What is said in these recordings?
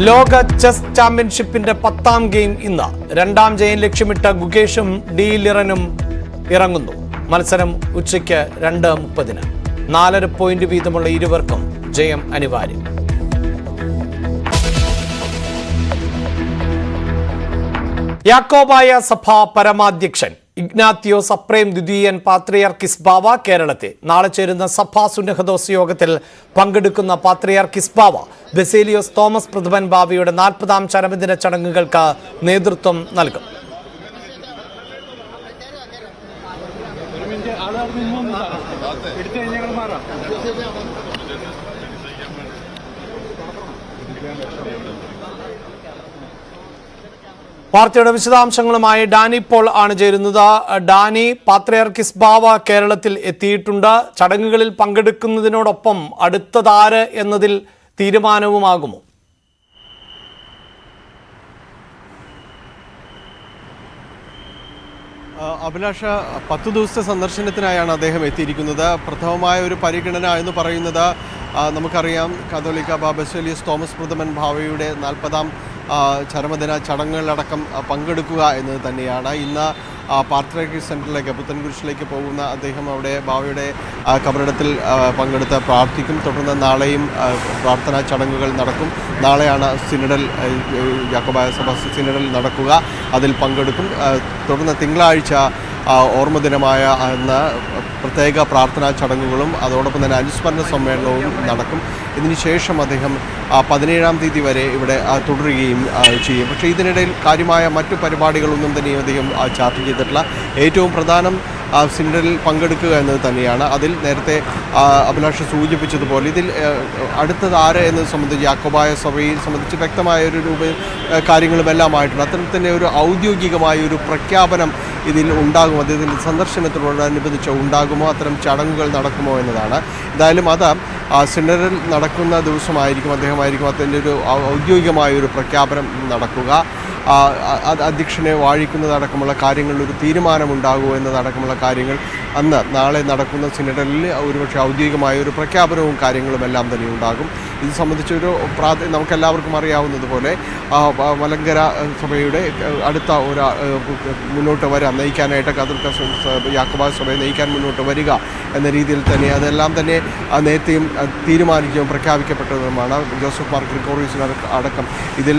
ലോക ചെസ് ചാമ്പ്യൻഷിപ്പിന്റെ 10ാം ഗെയിം ഇന്ന്. രണ്ടാം ജയം ലക്ഷ്യമിട്ട ഗുകേഷും ഡി ലിറനും ഇറങ്ങുന്നു. മത്സരം ഉച്ചയ്ക്ക് 2:30. 4.5 പോയിന്റ് വീതമുള്ള ഇരുവർക്കും ജയം അനിവാര്യം. യാക്കോബായ സഭ പരമാധ്യക്ഷൻ ഇഗ്നാത്തിയോസ് അപ്രേം ദ്വിതീയൻ പാത്രിയാർക്കിസ് ബാവ കേരളത്തിൽ. നാളെ ചേരുന്ന സഭാ സുന്നഹദോസ് യോഗത്തിൽ പങ്കെടുക്കുന്ന പാത്രിയാർക്കിസ് ബാവ ബസേലിയോസ് തോമസ് പ്രഥമൻ ബാവയുടെ 40ാം ചരമദിന ചടങ്ങുകൾക്ക് നേതൃത്വം നൽകും. വാർത്തയുടെ വിശദാംശങ്ങളുമായി ഡാനി പോൾ ആണ് ചേരുന്നത്. ഡാനി, പാത്രിയാർക്കിസ് ബാവ കേരളത്തിൽ എത്തിയിട്ടുണ്ട്. ചടങ്ങുകളിൽ പങ്കെടുക്കുന്നതിനോടൊപ്പം അടുത്തതാര് എന്നതിൽ തീരുമാനവുമാകുമോ? അഭിലാഷ, 10 ദിവസത്തെ സന്ദർശനത്തിനായാണ് അദ്ദേഹം എത്തിയിരിക്കുന്നത്. പ്രഥമമായ ഒരു പരിഗണന എന്ന് പറയുന്നത് നമുക്കറിയാം, കാതോലിക്ക ബസേലിയോസ് തോമസ് പ്രഥമൻ ബാവയുടെ 40ാം ചരമദിന ചടങ്ങുകളിലടക്കം പങ്കെടുക്കുക എന്നത് തന്നെയാണ്. ഇന്ന് പാത്രിയാർക്കീസ് സെൻറ്ററിലേക്ക്, പുത്തൻകുരിശിലേക്ക് പോകുന്ന അദ്ദേഹം അവിടെ ബാവയുടെ കബറിടത്തിൽ പങ്കെടുത്ത് പ്രാർത്ഥിക്കും. തുടർന്ന് നാളെയും പ്രാർത്ഥനാ ചടങ്ങുകൾ നടക്കും. നാളെയാണ് സിനഡൽ, യാക്കോബായ സഭ സിനഡൽ നടക്കുക. അതിൽ പങ്കെടുക്കും. തുടർന്ന് തിങ്കളാഴ്ച ഓർമ്മ ദിനമായ അന്ന് പ്രത്യേക പ്രാർത്ഥനാ ചടങ്ങുകളും അതോടൊപ്പം തന്നെ അനുസ്മരണ സമ്മേളനവും നടക്കും. ഇതിനുശേഷം അദ്ദേഹം 17ാം തീയതി വരെ ഇവിടെ തുടരുകയും ചെയ്യും. പക്ഷേ ഇതിനിടയിൽ കാര്യമായ മറ്റു പരിപാടികളൊന്നും തന്നെയും അദ്ദേഹം ചാർട്ട് ചെയ്തിട്ടില്ല. ഏറ്റവും പ്രധാനം സിനഡിൽ പങ്കെടുക്കുക എന്നത് തന്നെയാണ്. അതിൽ നേരത്തെ അഭിലാഷ് സൂചിപ്പിച്ചതുപോലെ ഇതിൽ അടുത്തത് ആര് എന്നത് സംബന്ധിച്ച് യാക്കോബായ സഭയെ സംബന്ധിച്ച് വ്യക്തമായ ഒരു കാര്യങ്ങളുമെല്ലാമായിട്ടുണ്ട്. അത്തരത്തിൻ്റെ ഒരു ഔദ്യോഗികമായ ഒരു പ്രഖ്യാപനം ഇതിൽ ഉണ്ടാകും. അദ്ദേഹത്തിൻ്റെ സന്ദർശനത്തോടനുബന്ധിച്ച് ഉണ്ടാകുമോ, അത്തരം ചടങ്ങുകൾ നടക്കുമോ എന്നതാണ്. എന്തായാലും അത് സിനഡിൽ നടക്കുന്ന ദിവസമായിരിക്കും അതിൻ്റെ ഒരു ഔദ്യോഗികമായ ഒരു പ്രഖ്യാപനം നടക്കുക. അധ്യക്ഷനെ വാഴിക്കുന്നതടക്കമുള്ള കാര്യങ്ങളിൽ ഒരു തീരുമാനമുണ്ടാകുമോ എന്നതടക്കമുള്ള കാര്യങ്ങൾ നാളെ നടക്കുന്ന സിനഡിൽ ഒരുപക്ഷെ ഔദ്യോഗികമായ ഒരു പ്രഖ്യാപനവും കാര്യങ്ങളുമെല്ലാം തന്നെ ഉണ്ടാകും. ഇത് സംബന്ധിച്ചൊരു നമുക്കെല്ലാവർക്കും അറിയാവുന്നതുപോലെ മലങ്കര സഭയുടെ അടുത്ത ഒരു മുന്നോട്ട് നയിക്കാനായിട്ട് യാക്കോബായ സഭയെ നയിക്കാൻ മുന്നോട്ട് വരിക എന്ന രീതിയിൽ തന്നെ അതെല്ലാം തന്നെ നേരത്തെയും തീരുമാനിക്കുകയും പ്രഖ്യാപിക്കപ്പെട്ടതുമാണ്. ജോസഫ് മാർ ഗ്രിഗോറിയോസ് അടക്കം ഇതിൽ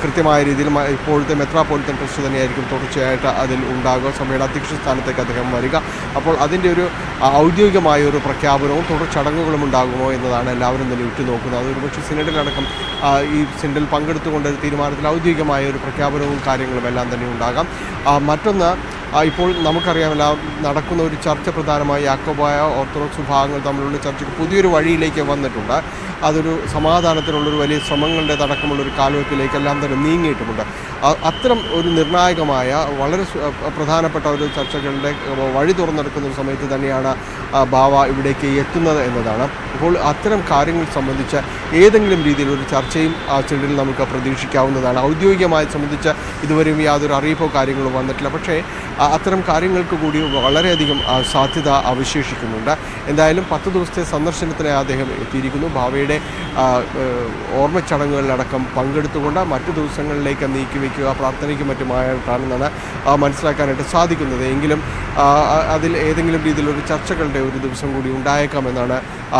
കൃത്യമായ രീതിയിൽ ഇപ്പോഴത്തെ മെത്രാപ്പോലിത്തൻ ട്രസ്റ്റ് തന്നെയായിരിക്കും തുടർച്ചയായിട്ട് അതിൽ ഉണ്ടാകുക. സഭയുടെ അധ്യക്ഷ സ്ഥാനത്തേക്ക് അദ്ദേഹം വരിക. അപ്പോൾ അതിൻ്റെ ഒരു ഔദ്യോഗികമായ ഒരു പ്രഖ്യാപനവും തുടർ ചടങ്ങുകളും ഉണ്ടാകുമോ എന്നതാണ് എല്ലാവരും തന്നെ ഉറ്റുനോക്കുന്നത്. അത് ഒരുപക്ഷെ സിനഡിലടക്കം ഈ സിനഡിൽ പങ്കെടുത്തുകൊണ്ട് ഒരു തീരുമാനത്തിൽ ഔദ്യോഗികമായ ഒരു പ്രഖ്യാപനവും കാര്യങ്ങളും എല്ലാം തന്നെ ഉണ്ടാകാം. മറ്റൊന്ന്, ഇപ്പോൾ നമുക്കറിയാമല്ല, നടക്കുന്ന ഒരു ചർച്ച പ്രധാനമായി യാക്കോബായ ഓർത്തഡോക്സ് വിഭാഗങ്ങൾ തമ്മിലുള്ള ചർച്ചയ്ക്ക് പുതിയൊരു വഴിയിലേക്ക് വന്നിട്ടുണ്ട്. അതൊരു സമാധാനത്തിനുള്ളൊരു വലിയ ശ്രമങ്ങളുടെ അടക്കമുള്ളൊരു കാൽവെപ്പിലേക്കെല്ലാം തന്നെ നീങ്ങിയിട്ടുമുണ്ട്. അത്തരം ഒരു നിർണായകമായ വളരെ പ്രധാനപ്പെട്ട ഒരു ചർച്ചകളുടെ വഴി തുറന്നെടുക്കുന്ന ഒരു സമയത്ത് തന്നെയാണ് ബാവ ഇവിടേക്ക് എത്തുന്നത് എന്നതാണ്. അപ്പോൾ അത്തരം കാര്യങ്ങൾ സംബന്ധിച്ച് ഏതെങ്കിലും രീതിയിലൊരു ചർച്ചയും ആ സിനഡിൽ നമുക്ക് പ്രതീക്ഷിക്കാവുന്നതാണ്. ഔദ്യോഗികമായി സംബന്ധിച്ച് ഇതുവരെയും യാതൊരു അറിയിപ്പോ കാര്യങ്ങളോ വന്നിട്ടില്ല. പക്ഷേ അത്തരം കാര്യങ്ങൾക്ക് കൂടി വളരെയധികം സാധ്യത അവശേഷിക്കുന്നുണ്ട്. എന്തായാലും 10 ദിവസത്തെ സന്ദർശനത്തിനായി അദ്ദേഹം എത്തിയിരിക്കുന്നു. ബാവയുടെ ഓർമ്മ ചടങ്ങുകളിലടക്കം പങ്കെടുത്തുകൊണ്ട് മറ്റു ദിവസങ്ങളിലേക്ക് നീക്കിവെക്കുക, പ്രാർത്ഥനയ്ക്ക് മറ്റുമായിട്ടാണെന്നാണ് മനസ്സിലാക്കാനായിട്ട് സാധിക്കുന്നത്. എങ്കിലും അതിൽ ഏതെങ്കിലും രീതിയിലൊരു ചർച്ചകളുടെ ഒരു ദിവസം കൂടി ഉണ്ടായേക്കാമെന്നാണ്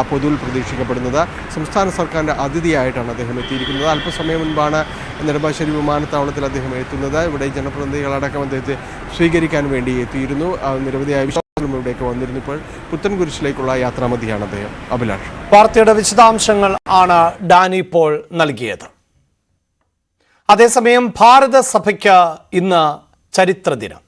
പൊതുവിൽ പ്രതീക്ഷിക്കപ്പെടുന്നത്. സംസ്ഥാന സർക്കാരിൻ്റെ അതിഥിയായിട്ടാണ് അദ്ദേഹം എത്തിയിരിക്കുന്നത്. അല്പസമയം മുൻപാണ് നെടുമ്പാശ്ശേരി വിമാനത്താവളത്തിൽ അദ്ദേഹം എത്തുന്നത്. ഇവിടെ ജനപ്രതിനിധികളടക്കം അദ്ദേഹത്തെ സ്വീകരിക്കാൻ വേണ്ടി എത്തിയിരുന്നു. നിരവധിയായ വിശ്വാസികളും ഇവിടേക്ക് വന്നിരുന്നു. ഇപ്പോൾ പുത്തൻകുരിശിലേക്കുള്ള യാത്രാമധ്യയാണ് അദ്ദേഹം. അഭിലാഷ്, വാർത്തയുടെ വിശദാംശങ്ങൾ ആണ് ഡാനി പോൾ നൽകിയത്. അതേസമയം ഭാരത സഭയ്ക്ക് ഇന്ന് ചരിത്ര ദിനം.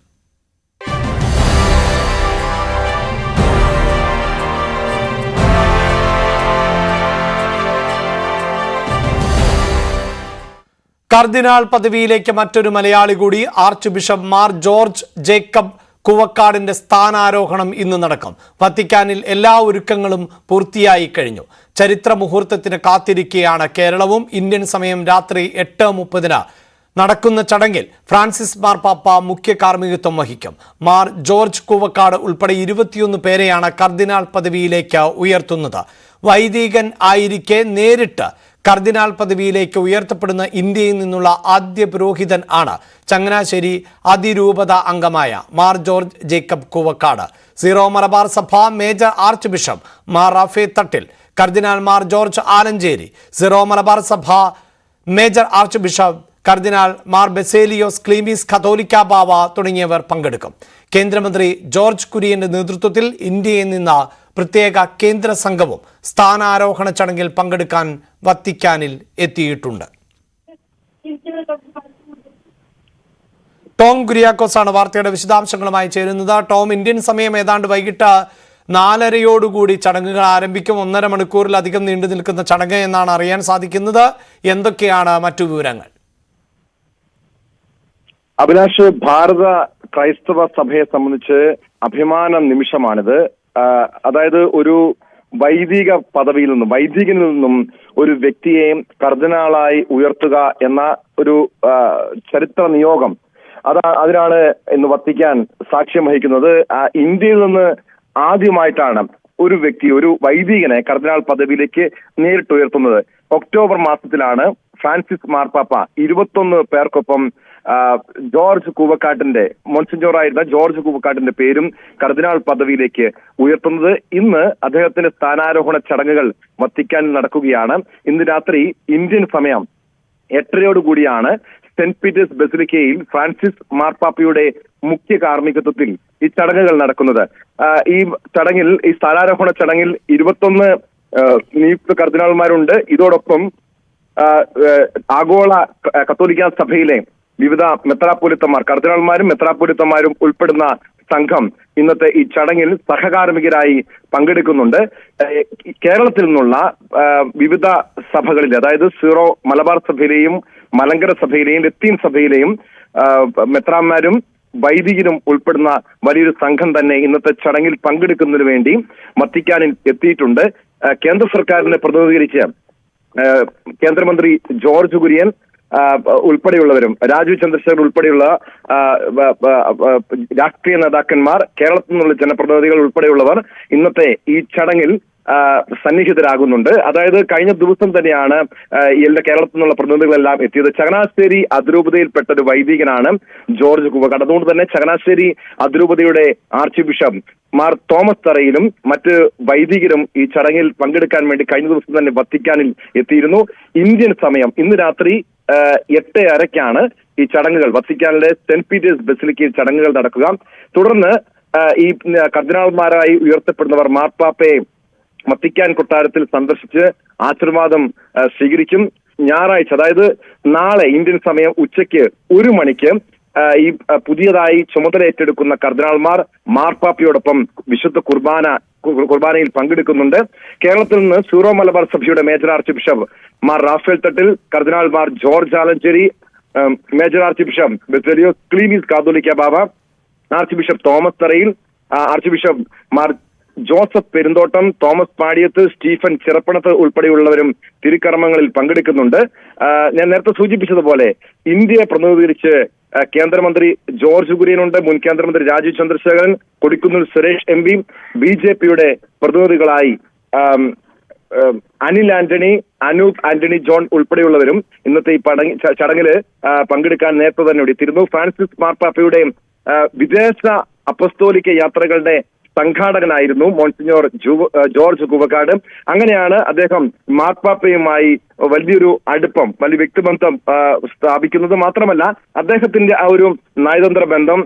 കർദിനാൾ പദവിയിലേക്ക് മറ്റൊരു മലയാളി കൂടി. Archbishop Mar George Jacob കുവക്കാടിന്റെ സ്ഥാനാരോഹണം ഇന്ന് നടക്കും. വത്തിക്കാനിൽ എല്ലാ ഒരുക്കങ്ങളും പൂർത്തിയായി കഴിഞ്ഞു. ചരിത്ര മുഹൂർത്തത്തിന് കാത്തിരിക്കുകയാണ് കേരളവും. ഇന്ത്യൻ സമയം രാത്രി 8:30 നടക്കുന്ന ചടങ്ങിൽ ഫ്രാൻസിസ് മാർപ്പാപ്പ മുഖ്യ കാർമ്മികത്വം വഹിക്കും. മാർ ജോർജ് കൂവക്കാട് ഉൾപ്പെടെ 21 പേരെയാണ് കർദിനാൾ പദവിയിലേക്ക് ഉയർത്തുന്നത്. വൈദികൻ ആയിരിക്കെ നേരിട്ട് കർദിനാൾ പദവിയിലേക്ക് ഉയർത്തപ്പെടുന്ന ഇന്ത്യയിൽ നിന്നുള്ള ആദ്യ പുരോഹിതൻ ആണ് ചങ്ങനാശ്ശേരി അതിരൂപത അംഗമായ മാർ ജോർജ് ജേക്കബ് കൂവക്കാട്. സീറോ മലബാർ സഭ major archbishop Mar Raphael Thattil, കർദിനാൾ മാർ ജോർജ് ആലഞ്ചേരി, സീറോ മലബാർ സഭ മേജർ ആർച്ച് ബിഷപ്പ് കർദിനാൾ മാർ ബസേലിയോസ് ക്ലീമീസ് കത്തോലിക്ക ബാവ തുടങ്ങിയവർ പങ്കെടുക്കും. കേന്ദ്രമന്ത്രി ജോർജ് കുര്യന്റെ നേതൃത്വത്തിൽ ഇന്ത്യയിൽ നിന്ന് പ്രത്യേക കേന്ദ്ര സംഘവും സ്ഥാനാരോഹണ ചടങ്ങിൽ പങ്കെടുക്കാൻ വത്തിക്കാനിൽ എത്തിയിട്ടുണ്ട്. ടോം കുര്യാക്കോസ് ആണ് വാർത്തയുടെ വിശദാംശങ്ങളുമായി ചേരുന്നത്. ടോം, ഇന്ത്യൻ സമയം ഏതാണ്ട് വൈകിട്ട് 4:30 ചടങ്ങുകൾ ആരംഭിക്കും. 1.5 മണിക്കൂറിലധികം നീണ്ടു നിൽക്കുന്ന ചടങ്ങ് എന്നാണ് അറിയാൻ സാധിക്കുന്നത്. എന്തൊക്കെയാണ് മറ്റു വിവരങ്ങൾ? അഭിലാഷ്, ഭാരത ക്രൈസ്തവ സഭയെ സംബന്ധിച്ച് അഭിമാന നിമിഷമാണിത്. അതായത് ഒരു വൈദികനിൽ നിന്നും ഒരു വ്യക്തിയെ കർദിനാളായി ഉയർത്തുക എന്ന ഒരു ചരിത്ര നിയോഗം അതിനാണ് ഇന്ന് വത്തിക്കാൻ സാക്ഷ്യം വഹിക്കുന്നത്. ഇന്ത്യയിൽ നിന്ന് ആദ്യമായിട്ടാണ് ഒരു വൈദികനെ കർദിനാൾ പദവിയിലേക്ക് നേരിട്ട് ഉയർത്തുന്നത്. ഒക്ടോബർ മാസത്തിലാണ് ഫ്രാൻസിസ് മാർപ്പാപ്പ 21 പേർക്കൊപ്പം ജോർജ് കൂവക്കാട്ടിന്റെ മോൺസിഞ്ഞോറായിരുന്ന ജോർജ് കൂവക്കാട്ടിന്റെ പേരും കർദിനാൾ പദവിയിലേക്ക് ഉയർത്തുന്നത്. ഇന്ന് അദ്ദേഹത്തിന്റെ സ്ഥാനാരോഹണ ചടങ്ങുകൾ വത്തിക്കാനിൽ നടക്കുകയാണ്. ഇന്ന് രാത്രി ഇന്ത്യൻ സമയം 8:30 സെന്റ് പീറ്റേഴ്സ് ബസിലിക്കയിൽ ഫ്രാൻസിസ് മാർപ്പാപ്പയുടെ മുഖ്യ കാർമ്മികത്വത്തിൽ ഈ ചടങ്ങുകൾ നടക്കുന്നത്. ഈ സ്ഥാനാരോഹണ ചടങ്ങിൽ 21 നിയുക്ത കർദിനാൾമാരുണ്ട്. ഇതോടൊപ്പം ആഗോള കത്തോലിക്ക സഭയിലെ വിവിധ മെത്രാപ്പൊലീത്തമാർ, കർദിനാൾമാരും മെത്രാപ്പൊലീത്തമാരും ഉൾപ്പെടുന്ന സംഘം ഇന്നത്തെ ഈ ചടങ്ങിൽ സഹകാർമ്മികരായി പങ്കെടുക്കുന്നുണ്ട്. കേരളത്തിൽ നിന്നുള്ള വിവിധ സഭകളിൽ, അതായത് സീറോ മലബാർ സഭയിലെയും മലങ്കര സഭയിലെയും ലത്തീൻ സഭയിലെയും മെത്രാന്മാരും വൈദികരും ഉൾപ്പെടുന്ന വലിയൊരു സംഘം തന്നെ ഇന്നത്തെ ചടങ്ങിൽ പങ്കെടുക്കുന്നതിന് വേണ്ടി വത്തിക്കാനിൽ എത്തിയിട്ടുണ്ട്. കേന്ദ്ര സർക്കാരിനെ പ്രതിനിധീകരിച്ച് കേന്ദ്രമന്ത്രി ജോർജ് കുര്യൻ ഉൾപ്പെടെയുള്ളവരും, രാജീവ് ചന്ദ്രശേഖർ ഉൾപ്പെടെയുള്ള രാഷ്ട്രീയ നേതാക്കന്മാർ, കേരളത്തിൽ നിന്നുള്ള ജനപ്രതിനിധികൾ ഉൾപ്പെടെയുള്ളവർ ഇന്നത്തെ ഈ ചടങ്ങിൽ സന്നിഹിതരാകുന്നുണ്ട്. അതായത് കഴിഞ്ഞ ദിവസം തന്നെയാണ് കേരളത്തിൽ നിന്നുള്ള പ്രതിനിധികളെല്ലാം എത്തിയത്. ചങ്ങനാശ്ശേരി അതിരൂപതയിൽപ്പെട്ട ഒരു വൈദികനാണ് ജോർജ് കൂവക്കാട്. അതുകൊണ്ട് തന്നെ ചങ്ങനാശ്ശേരി അതിരൂപതയുടെ ആർച്ച് ബിഷപ്പ് മാർ തോമസ് തറയിലും മറ്റ് വൈദികരും ഈ ചടങ്ങിൽ പങ്കെടുക്കാൻ വേണ്ടി കഴിഞ്ഞ ദിവസം തന്നെ വത്തിക്കാനിൽ എത്തിയിരുന്നു. ഇന്ത്യൻ സമയം ഇന്ന് രാത്രി 8:30 ഈ ചടങ്ങുകൾ വത്തിക്കാനിലെ സെന്റ് പീറ്റേഴ്സ് ബസിലിക്കയിൽ ചടങ്ങുകൾ നടക്കുക. തുടർന്ന് ഈ കർദിനാൾമാരായി ഉയർത്തപ്പെടുന്നവർ മാർപ്പാപ്പയെ വത്തിക്കാൻ കൊട്ടാരത്തിൽ സന്ദർശിച്ച് ആശീർവാദം സ്വീകരിക്കും. ഞായറാഴ്ച, അതായത് നാളെ ഇന്ത്യൻ സമയം ഉച്ചയ്ക്ക് 1 മണിക്ക് ഈ പുതിയതായി ചുമതല ഏറ്റെടുക്കുന്ന കർദിനാൾമാർ മാർപ്പാപ്പയോടൊപ്പം വിശുദ്ധ കുർബാനയിൽ പങ്കെടുക്കുന്നുണ്ട്. കേരളത്തിൽ നിന്ന് സീറോ മലബാർ സഭയുടെ major archbishop Mar Raphael Thattil, കർദിനാൾ Mar George Alencherry, major archbishop Baselios Cleemis Catholicos Bava, archbishop Thomas Tharayil, archbishop Mar Joseph Perumthottam, Thomas Padiyath, Stephen Chirappanath ഉൾപ്പെടെയുള്ളവരും തിരുക്കർമ്മങ്ങളിൽ പങ്കെടുക്കുന്നുണ്ട്. ഞാൻ നേരത്തെ സൂചിപ്പിച്ചതുപോലെ ഇന്ത്യയെ പ്രതിനിധീകരിച്ച് കേന്ദ്രമന്ത്രി ജോർജ് കുര്യനുണ്ട്, മുൻ കേന്ദ്രമന്ത്രി രാജീവ് ചന്ദ്രശേഖരൻ, കൊടിക്കുന്നിൽ സുരേഷ് MP, BJPയുടെ പ്രതിനിധികളായി അനിൽ ആന്റണി, അനൂപ് ആന്റണി ജോൺ ഉൾപ്പെടെയുള്ളവരും ഇന്നത്തെ ഈ ചടങ്ങില് പങ്കെടുക്കാൻ നേരത്തെ തന്നെ എത്തിയിരുന്നു. ഫ്രാൻസിസ് മാർപ്പാപ്പയുടെ വിദേശ അപ്പസ്തോലിക യാത്രകളുടെ സംഘാടകനായിരുന്നു മോൺസിഞ്ഞോർ ജോർജ് കൂവക്കാട്. അങ്ങനെയാണ് അദ്ദേഹം മാർപ്പാപ്പയുമായി വലിയൊരു അടുപ്പം, വലിയ വ്യക്തിബന്ധം സ്ഥാപിക്കുന്നത്. മാത്രമല്ല അദ്ദേഹത്തിന്റെ ആ ഒരു നയതന്ത്ര ബന്ധം,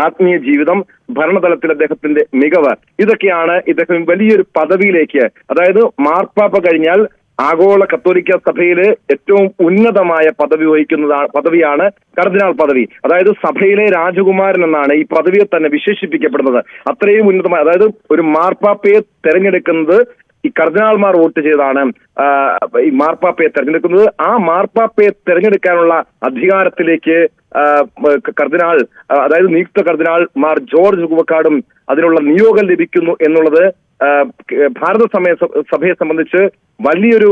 ആത്മീയ ജീവിതം, ഭരണതലത്തിൽ അദ്ദേഹത്തിന്റെ മികവ്, ഇതൊക്കെയാണ് ഇദ്ദേഹം വലിയൊരു പദവിയിലേക്ക്, അതായത് മാർപ്പാപ്പ കഴിഞ്ഞാൽ ആഗോള കത്തോലിക്ക സഭയിലെ ഏറ്റവും ഉന്നതമായ പദവിയാണ് കർദിനാൾ പദവി. അതായത് സഭയിലെ രാജകുമാരൻ എന്നാണ് ഈ പദവിയെ തന്നെ വിശേഷിപ്പിക്കപ്പെടുന്നത്. അത്രയും ഉന്നതമായ, അതായത് ഒരു മാർപ്പാപ്പയെ തെരഞ്ഞെടുക്കുന്നത് ഈ കർദിനാൾമാർ വോട്ട് ചെയ്താണ് ഈ മാർപ്പാപ്പയെ തെരഞ്ഞെടുക്കുന്നത്. ആ മാർപ്പാപ്പയെ തെരഞ്ഞെടുക്കാനുള്ള അധികാരത്തിലേക്ക് കർദിനാൾ, അതായത് നിയുക്ത കർദിനാൾ മാർ ജോർജ് കൂവക്കാടും അതിനുള്ള നിയോഗം ലഭിക്കുന്നു എന്നുള്ളത് ഭാരത സഭയെ സംബന്ധിച്ച് വലിയൊരു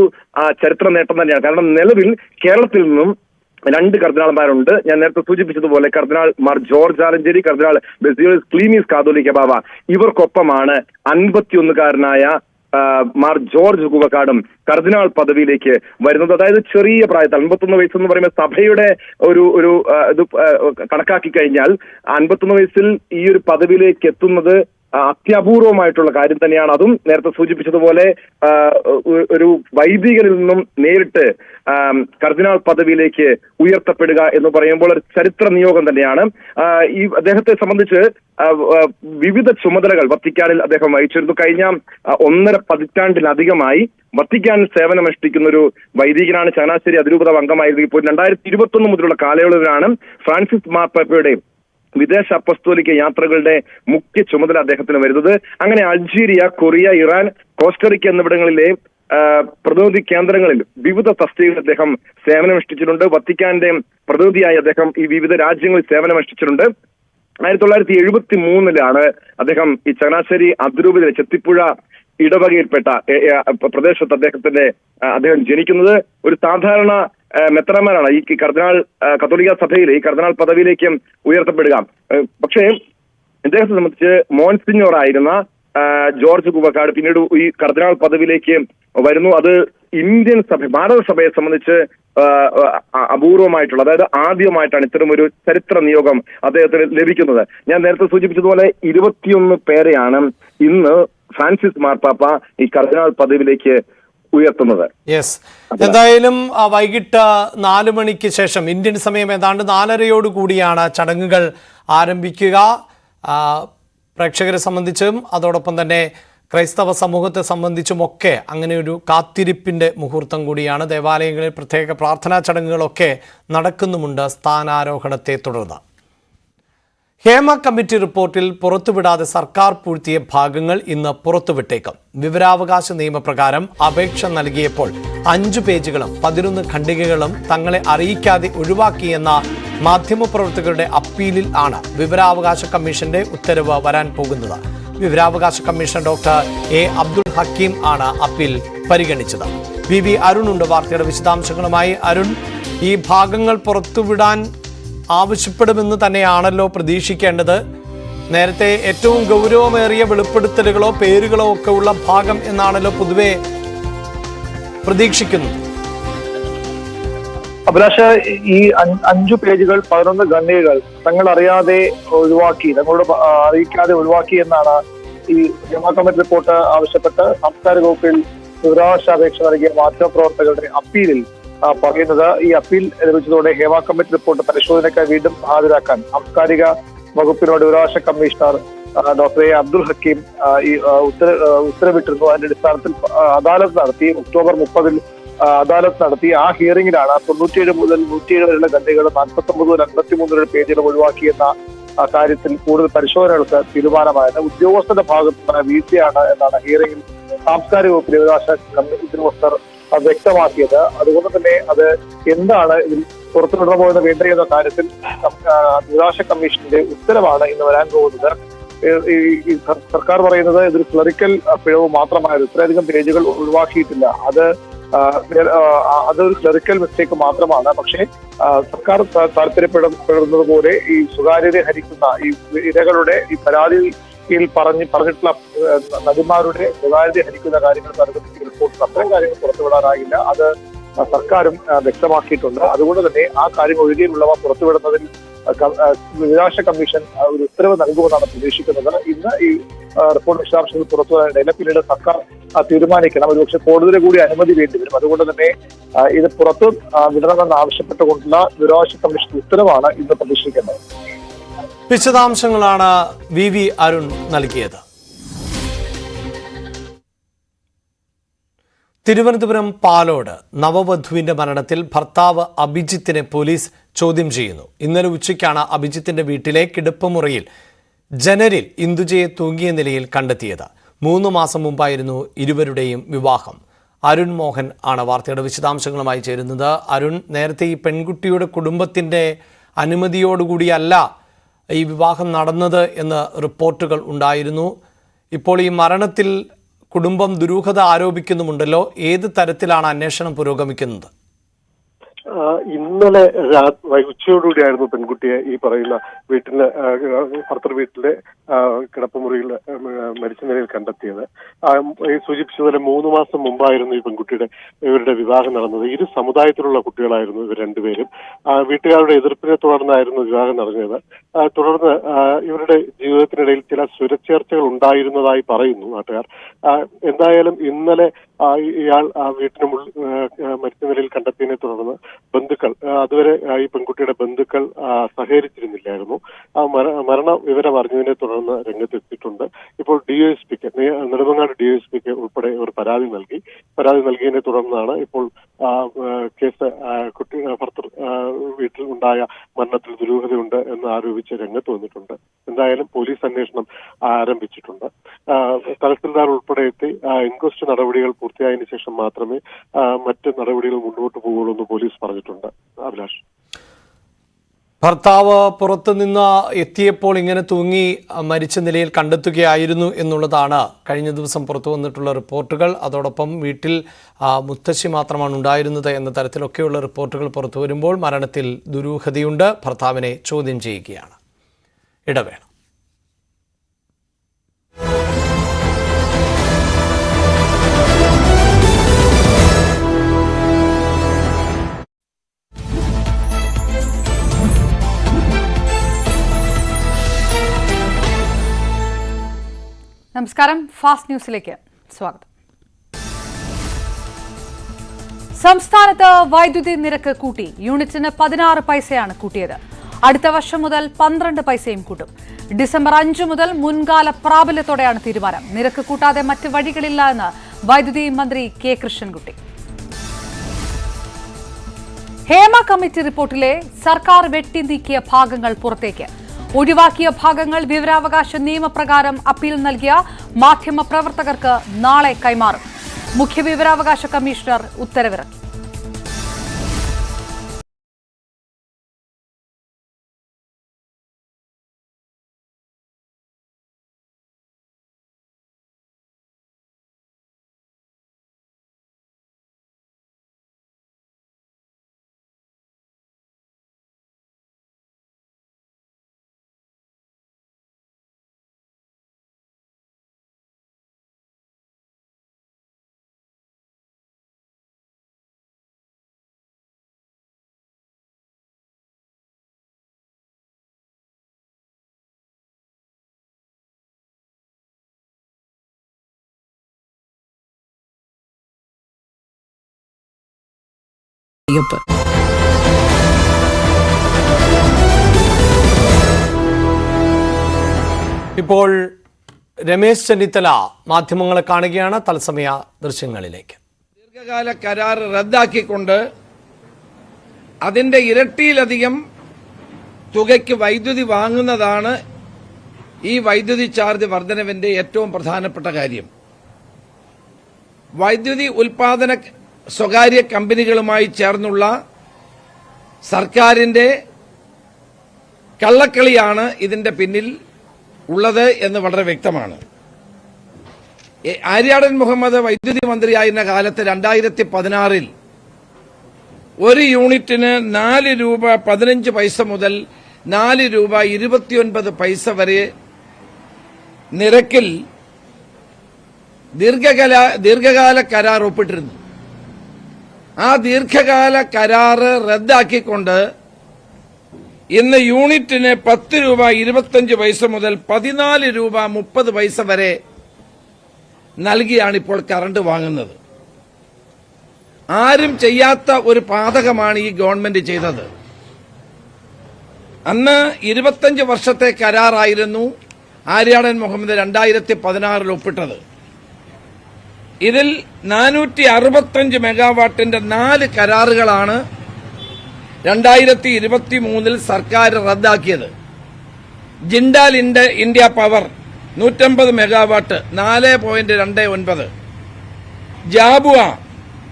ചരിത്ര നേട്ടം തന്നെയാണ്. കാരണം നിലവിൽ കേരളത്തിൽ നിന്നും 2 കർദിനാൾമാരുണ്ട്. ഞാൻ നേരത്തെ സൂചിപ്പിച്ചതുപോലെ കർദിനാൾ മാർ ജോർജ് ആലഞ്ചേരി, കർദിനാൾ ബസേലിയോസ് ക്ലീമീസ് കാതോലിക്ക ബാവ, ഇവർക്കൊപ്പമാണ് 51-കാരനായ മാർ ജോർജ് കുവക്കാടും കർദിനാൾ പദവിയിലേക്ക് വരുന്നത്. അതായത് ചെറിയ പ്രായത്തിൽ 51 വയസ്സെന്ന് പറയുമ്പോൾ സഭയുടെ ഒരു ഇത് കണക്കാക്കി കഴിഞ്ഞാൽ 51 വയസ്സിൽ ഈ ഒരു പദവിയിലേക്ക് എത്തുന്നത് അത്യപൂർവമായിട്ടുള്ള കാര്യം തന്നെയാണ്. അതും നേരത്തെ സൂചിപ്പിച്ചതുപോലെ ഒരു വൈദികരിൽ നിന്നും നേരിട്ട് കർദിനാൾ പദവിയിലേക്ക് ഉയർത്തപ്പെടുക എന്ന് പറയുമ്പോൾ ഒരു ചരിത്ര നിയോഗം തന്നെയാണ്. ഈ അദ്ദേഹത്തെ സംബന്ധിച്ച് വിവിധ ചുമതലകൾ വത്തിക്കാനിൽ അദ്ദേഹം വഹിച്ചിരുന്നു. കഴിഞ്ഞ 1.5 പതിറ്റാണ്ടിലധികമായി വത്തിക്കാനിൽ സേവനമനുഷ്ഠിക്കുന്ന ഒരു വൈദികനാണ്. ചങ്ങനാശ്ശേരി അതിരൂപത അംഗമായിരുന്നു. ഇപ്പോൾ 2021 മുതലുള്ള കാലയളവിലാണ് ഫ്രാൻസിസ് മാർപ്പാപ്പയുടെ വിദേശ അപ്പസ്തോലിക യാത്രകളുടെ മുഖ്യ ചുമതല അദ്ദേഹത്തിന് വരുന്നത്. അങ്ങനെ അൾജീരിയ, കൊറിയ, ഇറാൻ, കോസ്റ്ററിക്ക എന്നിവിടങ്ങളിലെ പ്രതിനിധി കേന്ദ്രങ്ങളിൽ വിവിധ തസ്തികകളിൽ അദ്ദേഹം സേവനമനുഷ്ഠിച്ചിട്ടുണ്ട്. വത്തിക്കാന്റെ പ്രതിനിധിയായി അദ്ദേഹം ഈ വിവിധ രാജ്യങ്ങളിൽ സേവനമനുഷ്ഠിച്ചിട്ടുണ്ട്. 1973 അദ്ദേഹം ഈ ചങ്ങനാശ്ശേരി അതിരൂപതയിലെ ചെത്തിപ്പുഴ ഇടവകയിൽപ്പെട്ട പ്രദേശത്ത് അദ്ദേഹം ജനിക്കുന്നത്. ഒരു സാധാരണ മെത്രാന്മാരാണ് ഈ കർദിനാൾ കത്തോലിക്ക സഭയിലെ ഈ കർദിനാൾ പദവിയിലേക്ക് ഉയർത്തപ്പെടുക. പക്ഷേ ഇദ്ദേഹത്തെ സംബന്ധിച്ച് മോൺസിഞ്ഞോർ ആയിരുന്ന ജോർജ് കുവക്കാട് പിന്നീട് ഈ കർദിനാൾ പദവിയിലേക്ക് വരുന്നു. അത് ഇന്ത്യൻ സഭ, ഭാരത സഭയെ സംബന്ധിച്ച് അപൂർവമായിട്ടുള്ള, അതായത് ആദ്യമായിട്ടാണ് ഇത്തരം ഒരു ചരിത്ര നിയോഗം അദ്ദേഹത്തിന് ലഭിക്കുന്നത്. ഞാൻ നേരത്തെ സൂചിപ്പിച്ചതുപോലെ 21 പേരെയാണ് ഇന്ന് ഫ്രാൻസിസ് മാർപ്പാപ്പ ഈ കർദിനാൾ പദവിയിലേക്ക് ഉയർത്തുന്നത്. യെസ്, എന്തായാലും വൈകിട്ട് 4 മണിക്ക് ശേഷം ഇന്ത്യൻ സമയം ഏതാണ്ട് 4:30 കൂടിയാണ് ചടങ്ങുകൾ ആരംഭിക്കുക. പ്രേക്ഷകരെ സംബന്ധിച്ചും അതോടൊപ്പം തന്നെ ക്രൈസ്തവ സമൂഹത്തെ സംബന്ധിച്ചുമൊക്കെ അങ്ങനെ ഒരു കാത്തിരിപ്പിൻ്റെ മുഹൂർത്തം കൂടിയാണ്. ദേവാലയങ്ങളിൽ പ്രത്യേക പ്രാർത്ഥനാ ചടങ്ങുകളൊക്കെ നടക്കുന്നുമുണ്ട് സ്ഥാനാരോഹണത്തെ തുടർന്ന്. ഹേമ കമ്മിറ്റി റിപ്പോർട്ടിൽ പുറത്തുവിടാതെ സർക്കാർ പൂഴ്ത്തിയ ഭാഗങ്ങൾ ഇന്ന് പുറത്തുവിട്ടേക്കും. വിവരാവകാശ നിയമപ്രകാരം അപേക്ഷ നൽകിയപ്പോൾ 5 പേജുകളും 11 ഖണ്ഡികകളും തങ്ങളെ അറിയിക്കാതെ ഒഴിവാക്കിയെന്ന മാധ്യമപ്രവർത്തകരുടെ അപ്പീലിൽ ആണ് വിവരാവകാശ കമ്മീഷന്റെ ഉത്തരവ് വരാൻ പോകുന്നത്. വിവരാവകാശ commissioner doctor A Abdul Hakeem ആണ് അപ്പീൽ പരിഗണിച്ചത്. വി അരുൺ ഉണ്ട് വാർത്തയുടെ വിശദാംശങ്ങളുമായി. അരുൺ, ഈ ഭാഗങ്ങൾ പുറത്തുവിടാൻ ആവശ്യപ്പെടുമെന്ന് തന്നെയാണല്ലോ പ്രതീക്ഷിക്കേണ്ടത്. നേരത്തെ ഏറ്റവും ഗൗരവമേറിയ വെളിപ്പെടുത്തലുകളോ പേരുകളോ ഒക്കെ ഉള്ള ഭാഗം എന്നാണല്ലോ പൊതുവെ പ്രതീക്ഷിക്കുന്നത്. അഭിലാഷ, ഈ 5 പേജുകൾ 11 ഖണ്ഡികകൾ തങ്ങൾ അറിയാതെ ഒഴിവാക്കി, തങ്ങളോട് അറിയിക്കാതെ ഒഴിവാക്കി എന്നാണ് ഈ ഹേമ കമ്മിറ്റി റിപ്പോർട്ട് ആവശ്യപ്പെട്ട് സാംസ്കാരിക വകുപ്പിൽ വിവരാവകാശ അപേക്ഷ നൽകിയ മാധ്യമപ്രവർത്തകരുടെ അപ്പീലിൽ പറയുന്നത്. ഈ അപ്പീൽ ലഭിച്ചതോടെ ഹേമ കമ്മിറ്റി റിപ്പോർട്ട് പരിശോധനയ്ക്കായി വീണ്ടും ഹാജരാക്കാൻ സാംസ്കാരിക വകുപ്പിനോട് വിവരാവകാശ commissioner doctor A Abdul Hakeem ഈ ഉത്തരവിട്ടിരുന്നു. അതിന്റെ അടിസ്ഥാനത്തിൽ അദാലത്ത് നടത്തി. ഒക്ടോബർ 30 അദാലത്ത് നടത്തി. ആ ഹിയറിംഗിലാണ് 97 മുതൽ 107 വരെയുള്ള ഖണ്ഡികകൾ 49 മുതൽ 53 പേജുകൾ ഒഴിവാക്കിയെന്ന കാര്യത്തിൽ കൂടുതൽ പരിശോധനകൾക്ക് തീരുമാനമായത്. ഉദ്യോഗസ്ഥരുടെ ഭാഗത്തുനിന്ന് വീഴ്ചയാണ് എന്നാണ് ഹിയറിംഗിൽ സാംസ്കാരിക വകുപ്പിലെ വിവരാവകാശ കമ്മിറ്റി ഉദ്യോഗസ്ഥർ വ്യക്തമാക്കിയത്. അതുകൊണ്ട് തന്നെ അത് എന്താണ് ഇതിൽ പുറത്തുവിടണമോ എന്ന് വേണ്ട എന്ന കാര്യത്തിൽ വിവരാവകാശ കമ്മീഷന്റെ ഉത്തരവാണ് ഇന്ന് വരാൻ പോകുന്നത്. ഈ സർക്കാർ പറയുന്നത് ഇതൊരു ക്ലറിക്കൽ പിഴവ് മാത്രമായിരുന്നു, ഇത്രയധികം പേജുകൾ ഒഴിവാക്കിയിട്ടില്ല, അതൊരു ക്ലറിക്കൽ മിസ്റ്റേക്ക് മാത്രമാണ്. പക്ഷേ സർക്കാർ താല്പര്യപ്പെടുന്നത് പോലെ ഈ സ്വകാര്യത ഹരിക്കുന്ന ഈ ഇരകളുടെ ഈ പരാതിയിൽ പറഞ്ഞിട്ടുള്ള നടിമാരുടെ സ്വകാര്യത ഹരിക്കുന്ന കാര്യങ്ങൾ പരിഗണിക്കുന്ന റിപ്പോർട്ടിൽ അത്തരം കാര്യങ്ങൾ പുറത്തുവിടാനാകില്ല. അത് സർക്കാരും വ്യക്തമാക്കിയിട്ടുണ്ട്. അതുകൊണ്ട് തന്നെ ആ കാര്യങ്ങൾ ഒഴികെയുള്ളവ പുറത്തുവിടുന്നതിൽ വിവരാവകാശ കമ്മീഷൻ ഒരു ഉത്തരവ് നൽകുമെന്നാണ് പ്രതീക്ഷിക്കുന്നത്. ഇന്ന് ഈ റിപ്പോർട്ട് വിശദാംശങ്ങൾ പുറത്തുവരാനിടയില്ല. പിന്നീട് സർക്കാർ തീരുമാനിക്കണം. ഒരുപക്ഷെ കോടതിയുടെ കൂടി അനുമതി വേണ്ടിവരും. അതുകൊണ്ട് തന്നെ ഇത് പുറത്ത് വിടണമെന്ന് ആവശ്യപ്പെട്ടുകൊണ്ടുള്ള വിവരാവകാശ കമ്മീഷൻ ഉത്തരവാണ് ഇന്ന് പ്രതീക്ഷിക്കുന്നത്. വിശദാംശങ്ങളാണ് വി അരുൺ നൽകിയത്. തിരുവനന്തപുരം പാലോട് നവവധുവിന്റെ മരണത്തിൽ ഭർത്താവ് അഭിജിത്തിനെ പോലീസ് ചോദ്യം ചെയ്യുന്നു. ഇന്നലെ ഉച്ചയ്ക്കാണ് അഭിജിത്തിന്റെ വീട്ടിലെ കിടപ്പുമുറിയിൽ ജനലിൽ ഇന്ദുജയെ തൂങ്ങിയ നിലയിൽ കണ്ടെത്തിയത്. 3 മാസം മുമ്പായിരുന്നു ഇരുവരുടെയും വിവാഹം. അരുൺ മോഹൻ ആണ് വാർത്തയുടെ വിശദാംശങ്ങളുമായി ചേരുന്നത്. അരുൺ, നേരത്തെ ഈ പെൺകുട്ടിയുടെ കുടുംബത്തിന്റെ അനുമതിയോടുകൂടിയല്ല ഈ വിവാഹം നടന്നത് എന്ന് റിപ്പോർട്ടുകൾ ഉണ്ടായിരുന്നു. ഇപ്പോൾ ഈ മരണത്തിൽ കുടുംബം ദുരൂഹത ആരോപിക്കുന്നുമുണ്ടല്ലോ. ഏത് തരത്തിലാണ് അന്വേഷണം പുരോഗമിക്കുന്നത്? ഇന്നലെ ഉച്ചയോടുകൂടിയായിരുന്നു പെൺകുട്ടിയെ ഈ പറയുന്ന വീട്ടിലെ ഭർത്തൃ വീട്ടിലെ കിടപ്പുമുറിയിൽ മരിച്ച നിലയിൽ കണ്ടെത്തിയത്. സൂചിപ്പിച്ചതുപോലെ 3 മാസം മുമ്പായിരുന്നു ഈ ഇവരുടെ വിവാഹം നടന്നത്. ഇരു സമുദായത്തിലുള്ള കുട്ടികളായിരുന്നു ഇവർ രണ്ടുപേരും. വീട്ടുകാരുടെ എതിർപ്പിനെ തുടർന്നായിരുന്നു വിവാഹം നടന്നത്. തുടർന്ന് ഇവരുടെ ജീവിതത്തിനിടയിൽ ചില സ്വരച്ചേർച്ചകൾ ഉണ്ടായിരുന്നതായി പറയുന്നു നാട്ടുകാർ. എന്തായാലും ഇന്നലെ ഇയാൾ വീട്ടിന് മരിച്ച നിലയിൽ കണ്ടെത്തിയതിനെ തുടർന്ന് ബന്ധുക്കൾ, അതുവരെ ഈ പെൺകുട്ടിയുടെ ബന്ധുക്കൾ സഹകരിച്ചിരുന്നില്ലായിരുന്നു. മരണ വിവരം അറിഞ്ഞതിനെ തുടർന്ന് രംഗത്തെത്തിയിട്ടുണ്ട്. ഇപ്പോൾ ഡിവൈഎസ്പിക്ക്, നെടുമങ്ങാട് ഡിവൈഎസ്പിക്ക് ഉൾപ്പെടെ ഒരു പരാതി നൽകിയതിനെ തുടർന്നാണ് ഇപ്പോൾ കേസ് ഭർത്തൃ വീട്ടിൽ ഉണ്ടായ മരണത്തിൽ ദുരൂഹതയുണ്ട് എന്ന് ആരോപിച്ച് രംഗത്ത് വന്നിട്ടുണ്ട്. എന്തായാലും പോലീസ് അന്വേഷണം ആരംഭിച്ചിട്ടുണ്ട്. തഹസിൽദാർ ഉൾപ്പെടെ എത്തി ഇൻക്വസ്റ്റ് നടപടികൾ പൂർത്തിയായതിനു ശേഷം മാത്രമേ മറ്റ് നടപടികൾ മുന്നോട്ട് പോകുള്ളൂ എന്ന് പോലീസ് പറഞ്ഞിട്ടുണ്ട്. അഭിലാഷ്, ഭർത്താവ് പുറത്തുനിന്ന് എത്തിയപ്പോൾ ഇങ്ങനെ തൂങ്ങി മരിച്ച നിലയിൽ കണ്ടെത്തുകയായിരുന്നു എന്നുള്ളതാണ് കഴിഞ്ഞ ദിവസം പുറത്തു വന്നിട്ടുള്ള റിപ്പോർട്ടുകൾ. അതോടൊപ്പം വീട്ടിൽ മുത്തശ്ശി മാത്രമാണ് ഉണ്ടായിരുന്നത് എന്ന തരത്തിലൊക്കെയുള്ള റിപ്പോർട്ടുകൾ പുറത്തു വരുമ്പോൾ മരണത്തിൽ ദുരൂഹതയുണ്ട്. ഭർത്താവിനെ ചോദ്യം ചെയ്യുകയാണ്. ഇടവേള. നമസ്കാരം, ഫാസ്റ്റ് ന്യൂസിലേക്ക് സ്വാഗതം. സംസ്ഥാനത്ത് വൈദ്യുതി നിരക്ക് കൂട്ടി. യൂണിറ്റിന് 16 പൈസയാണ് കൂട്ടിയത്. അടുത്ത വർഷം മുതൽ 12 പൈസയും കൂട്ടും. ഡിസംബർ 5 മുതൽ മുൻകാല പ്രാബല്യത്തോടെയാണ് തീരുമാനം. നിരക്ക് കൂട്ടാതെ മറ്റ് വഴികളില്ല എന്ന് വൈദ്യുതി മന്ത്രി കെ കൃഷ്ണൻകുട്ടി. ഹേമ കമ്മിറ്റി റിപ്പോർട്ടിലെ സർക്കാർ വെട്ടി നീക്കിയ ഭാഗങ്ങൾ പുറത്തേക്ക്. ഒഴിവാക്കിയ ഭാഗങ്ങൾ വിവരാവകാശ നിയമപ്രകാരം അപ്പീൽ നൽകിയ മാധ്യമപ്രവർത്തകർക്ക് നാളെ കൈമാറും. മുഖ്യ വിവരാവകാശ കമ്മീഷണർ ഉത്തരവിറക്കി. ഇപ്പോൾ രമേശ് ചെന്നിത്തല മാധ്യമങ്ങളെ കാണുകയാണ്. തത്സമയ ദൃശ്യങ്ങളിലേക്ക്. ദീർഘകാല കരാർ റദ്ദാക്കിക്കൊണ്ട് അതിന്റെ ഇരട്ടിയിലധികം തുകയ്ക്ക് വൈദ്യുതി വാങ്ങുന്നതാണ് ഈ വൈദ്യുതി ചാർജ് വർധനവിന്റെ ഏറ്റവും പ്രധാനപ്പെട്ട കാര്യം. വൈദ്യുതി ഉൽപാദന സ്വകാര്യ കമ്പനികളുമായി ചേർന്നുള്ള സർക്കാരിന്റെ കള്ളക്കളിയാണ് ഇതിന്റെ പിന്നിൽ ഉള്ളത് എന്ന് വളരെ വ്യക്തമാണ്. ആര്യാടൻ മുഹമ്മദ് വൈദ്യുതി മന്ത്രിയായിരുന്ന കാലത്ത് 2016 ഒരു യൂണിറ്റിന് 4 രൂപ 15 പൈസ മുതൽ 4 രൂപ 29 പൈസ വരെ നിരക്കിൽ ദീർഘകാല കരാർ ഒപ്പിട്ടിരുന്നു. ആ ദീർഘകാല കരാറ് റദ്ദാക്കിക്കൊണ്ട് ഇന്ന് യൂണിറ്റിന് 10 രൂപ 25 പൈസ മുതൽ 14 രൂപ 30 പൈസ വരെ നൽകിയാണ് ഇപ്പോൾ കറണ്ട് വാങ്ങുന്നത്. ആരും ചെയ്യാത്ത ഒരു പാതകമാണ് ഈ ഗവൺമെന്റ് ചെയ്തത്. അന്ന് 25 വർഷത്തെ കരാറായിരുന്നു ആര്യാടൻ മുഹമ്മദ് 2016 ഒപ്പിട്ടത്. ഇതിൽ 465 മെഗാവാട്ടിന്റെ 4 കരാറുകളാണ് 2023 സർക്കാർ റദ്ദാക്കിയത്. Jindal India power 150 megawatt 4.29, Jhabua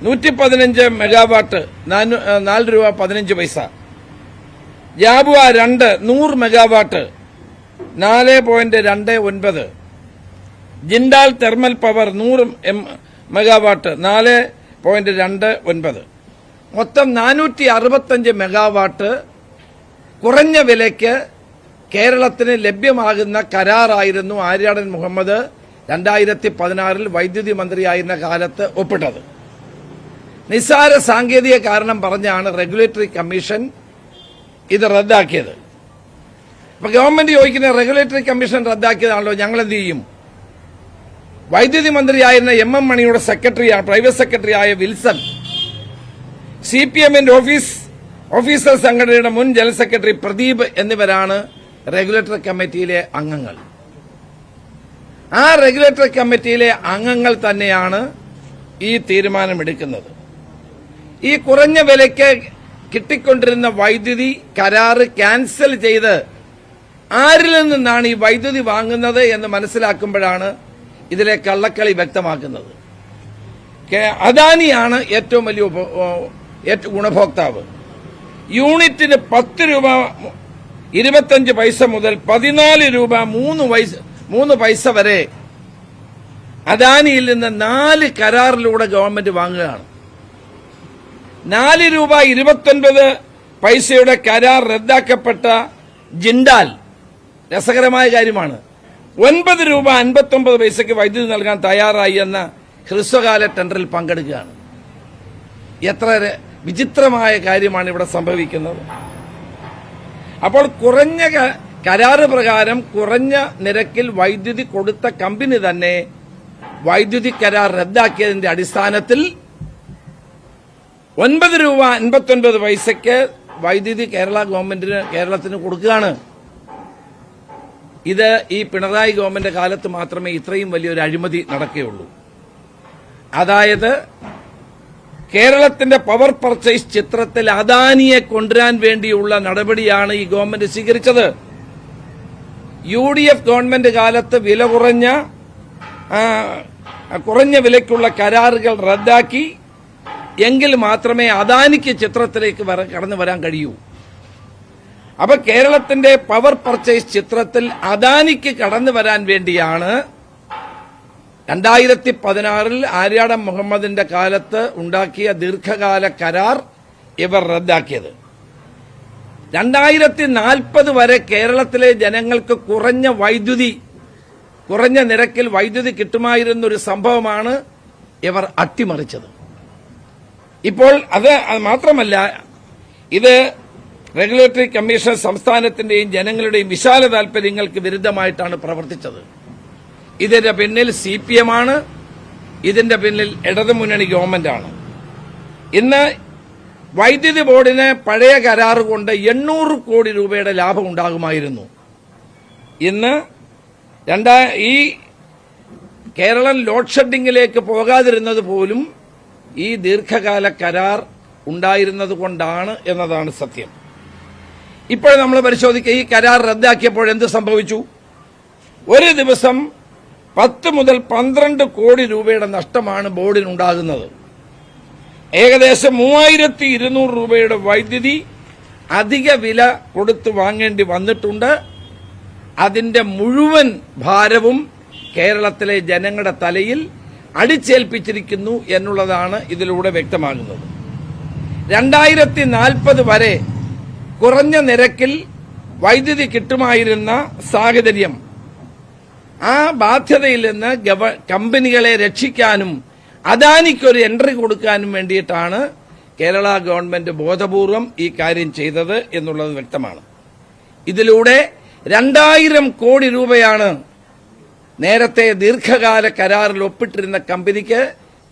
115 megawatt 4 രൂപ 15 പൈസ, Jhabua 2 100 megawatt 4.29, Jindal thermal power 100 megawatt 4.29. മൊത്തം 465 മെഗാവാട്ട് കുറഞ്ഞ വിലയ്ക്ക് കേരളത്തിന് ലഭ്യമാകുന്ന കരാറായിരുന്നു ആര്യാടൻ മുഹമ്മദ് 2016 വൈദ്യുതി മന്ത്രിയായിരുന്ന കാലത്ത് ഒപ്പിട്ടത്. നിസ്സാര സാങ്കേതിക കാരണം പറഞ്ഞാണ് റെഗുലേറ്ററി കമ്മീഷൻ ഇത് റദ്ദാക്കിയത്. അപ്പൊ ഗവൺമെന്റ് ചോദിക്കുന്ന റെഗുലേറ്ററി കമ്മീഷൻ റദ്ദാക്കിയതാണല്ലോ, ഞങ്ങൾ എന്ത് ചെയ്യും? വൈദ്യുതി മന്ത്രിയായിരുന്ന MM മണിയുടെ പ്രൈവറ്റ് സെക്രട്ടറിയായ വിൽസൺ, CPMന്റെ ഓഫീസർ സംഘടനയുടെ മുൻ ജനറൽ സെക്രട്ടറി പ്രദീപ് എന്നിവരാണ് റെഗുലേറ്ററി കമ്മിറ്റിയിലെ അംഗങ്ങൾ. ആ റെഗുലേറ്ററി കമ്മിറ്റിയിലെ അംഗങ്ങൾ തന്നെയാണ് ഈ തീരുമാനമെടുക്കുന്നത്. ഈ കുറഞ്ഞ വിലയ്ക്ക് കിട്ടിക്കൊണ്ടിരുന്ന വൈദ്യുതി കരാറ് ക്യാൻസൽ ചെയ്ത് ആരിൽ നിന്നാണ് ഈ വൈദ്യുതി വാങ്ങുന്നത് എന്ന് മനസ്സിലാക്കുമ്പോഴാണ് ഇതിലെ കള്ളക്കളി വ്യക്തമാക്കുന്നത്. അദാനിയാണ് ഏറ്റവും വലിയ ഗുണഭോക്താവ്. യൂണിറ്റിന് 10 രൂപ 25 പൈസ മുതൽ 14 രൂപ 3 പൈസ വരെ അദാനിയിൽ നിന്ന് 4 കരാറിലൂടെ ഗവൺമെന്റ് വാങ്ങുകയാണ്. 4 രൂപ 29 പൈസയുടെ കരാർ റദ്ദാക്കപ്പെട്ട ജിൻഡാൽ രസകരമായ കാര്യമാണ്. 9 രൂപ 59 പൈസയ്ക്ക് വൈദ്യുതി നൽകാൻ തയ്യാറായി എന്ന ഹ്രസ്വകാല ടെൻഡറിൽ പങ്കെടുക്കുകയാണ്. എത്ര വിചിത്രമായ കാര്യമാണ് ഇവിടെ സംഭവിക്കുന്നത്. അപ്പോൾ കുറഞ്ഞ കരാറ് പ്രകാരം കുറഞ്ഞ നിരക്കിൽ വൈദ്യുതി കൊടുത്ത കമ്പനി തന്നെ വൈദ്യുതി കരാർ റദ്ദാക്കിയതിന്റെ അടിസ്ഥാനത്തിൽ 9 രൂപ 59 പൈസയ്ക്ക് വൈദ്യുതി കേരളത്തിന് കൊടുക്കുകയാണ്. ഇത് ഈ പിണറായി ഗവൺമെന്റ് കാലത്ത് മാത്രമേ ഇത്രയും വലിയൊരു അഴിമതി നടക്കുകയുള്ളൂ. അതായത് കേരളത്തിന്റെ പവർ പർച്ചേസ് ചിത്രത്തിൽ അദാനിയെ കൊണ്ടുവരാൻ വേണ്ടിയുള്ള നടപടിയാണ് ഈ ഗവൺമെന്റ് സ്വീകരിച്ചത്. UDF ഗവൺമെന്റ് കാലത്ത് വില കുറഞ്ഞ വിലയ്ക്കുള്ള കരാറുകൾ റദ്ദാക്കി എങ്കിൽ മാത്രമേ അദാനിക്ക് ചിത്രത്തിലേക്ക് കടന്നു വരാൻ കഴിയൂ. അപ്പൊ കേരളത്തിന്റെ പവർ പർച്ചേസ് ചിത്രത്തിൽ അദാനിക്ക് കടന്നു വരാൻ വേണ്ടിയാണ് 2016 ആര്യാടൻ മുഹമ്മദിന്റെ കാലത്ത് ഉണ്ടാക്കിയ ദീർഘകാല കരാർ ഇവർ റദ്ദാക്കിയത്. 2040 വരെ കേരളത്തിലെ ജനങ്ങൾക്ക് കുറഞ്ഞ നിരക്കിൽ വൈദ്യുതി കിട്ടുമായിരുന്നൊരു സംഭവമാണ് ഇവർ അട്ടിമറിച്ചത്. ഇപ്പോൾ അത് മാത്രമല്ല, ഇത് റെഗുലേറ്ററി കമ്മീഷൻ സംസ്ഥാനത്തിന്റെയും ജനങ്ങളുടെയും വിശാല താൽപര്യങ്ങൾക്ക് വിരുദ്ധമായിട്ടാണ് പ്രവർത്തിച്ചത്. ഇതിന്റെ പിന്നിൽ CPM ആണ്, ഇതിന്റെ പിന്നിൽ ഇടതുമുന്നണി ഗവൺമെന്റാണ്. ഇന്ന് വൈദ്യുതി ബോർഡിന് പഴയ കരാറ് കൊണ്ട് 800 കോടി രൂപയുടെ ലാഭം ഉണ്ടാകുമായിരുന്നു. ഇന്ന് ഈ കേരളം ലോഡ് ഷെഡിംഗിലേക്ക് പോകാതിരുന്നത് പോലും ഈ ദീർഘകാല കരാർ ഉണ്ടായിരുന്നത് കൊണ്ടാണ് എന്നതാണ് സത്യം. ഇപ്പോൾ നമ്മൾ പരിശോധിക്കുക, ഈ കരാർ റദ്ദാക്കിയപ്പോൾ എന്ത് സംഭവിച്ചു? ഒരു ദിവസം 10 മുതൽ 12 കോടി രൂപയുടെ നഷ്ടമാണ് ബോർഡിനുണ്ടാകുന്നത്. ഏകദേശം 3200 രൂപയുടെ വൈദ്യുതി അധിക വില കൊടുത്ത് വാങ്ങേണ്ടി വന്നിട്ടുണ്ട്. അതിന്റെ മുഴുവൻ ഭാരവും കേരളത്തിലെ ജനങ്ങളുടെ തലയിൽ അടിച്ചേൽപ്പിച്ചിരിക്കുന്നു എന്നുള്ളതാണ് ഇതിലൂടെ വ്യക്തമാകുന്നത്. 2040 വരെ കുറഞ്ഞ നിരക്കിൽ വൈദ്യുതി കിട്ടുമായിരുന്ന സാഹചര്യം, ആ ബാധ്യതയിൽ നിന്ന് കമ്പനികളെ രക്ഷിക്കാനും അദാനിക്കൊരു എൻട്രി കൊടുക്കാനും വേണ്ടിയിട്ടാണ് കേരള ഗവൺമെന്റ് ബോധപൂർവം ഈ കാര്യം ചെയ്തത് എന്നുള്ളത് വ്യക്തമാണ്. ഇതിലൂടെ 2000 കോടി രൂപയാണ് നേരത്തെ ദീർഘകാല കരാറിൽ ഒപ്പിട്ടിരുന്ന കമ്പനിക്ക്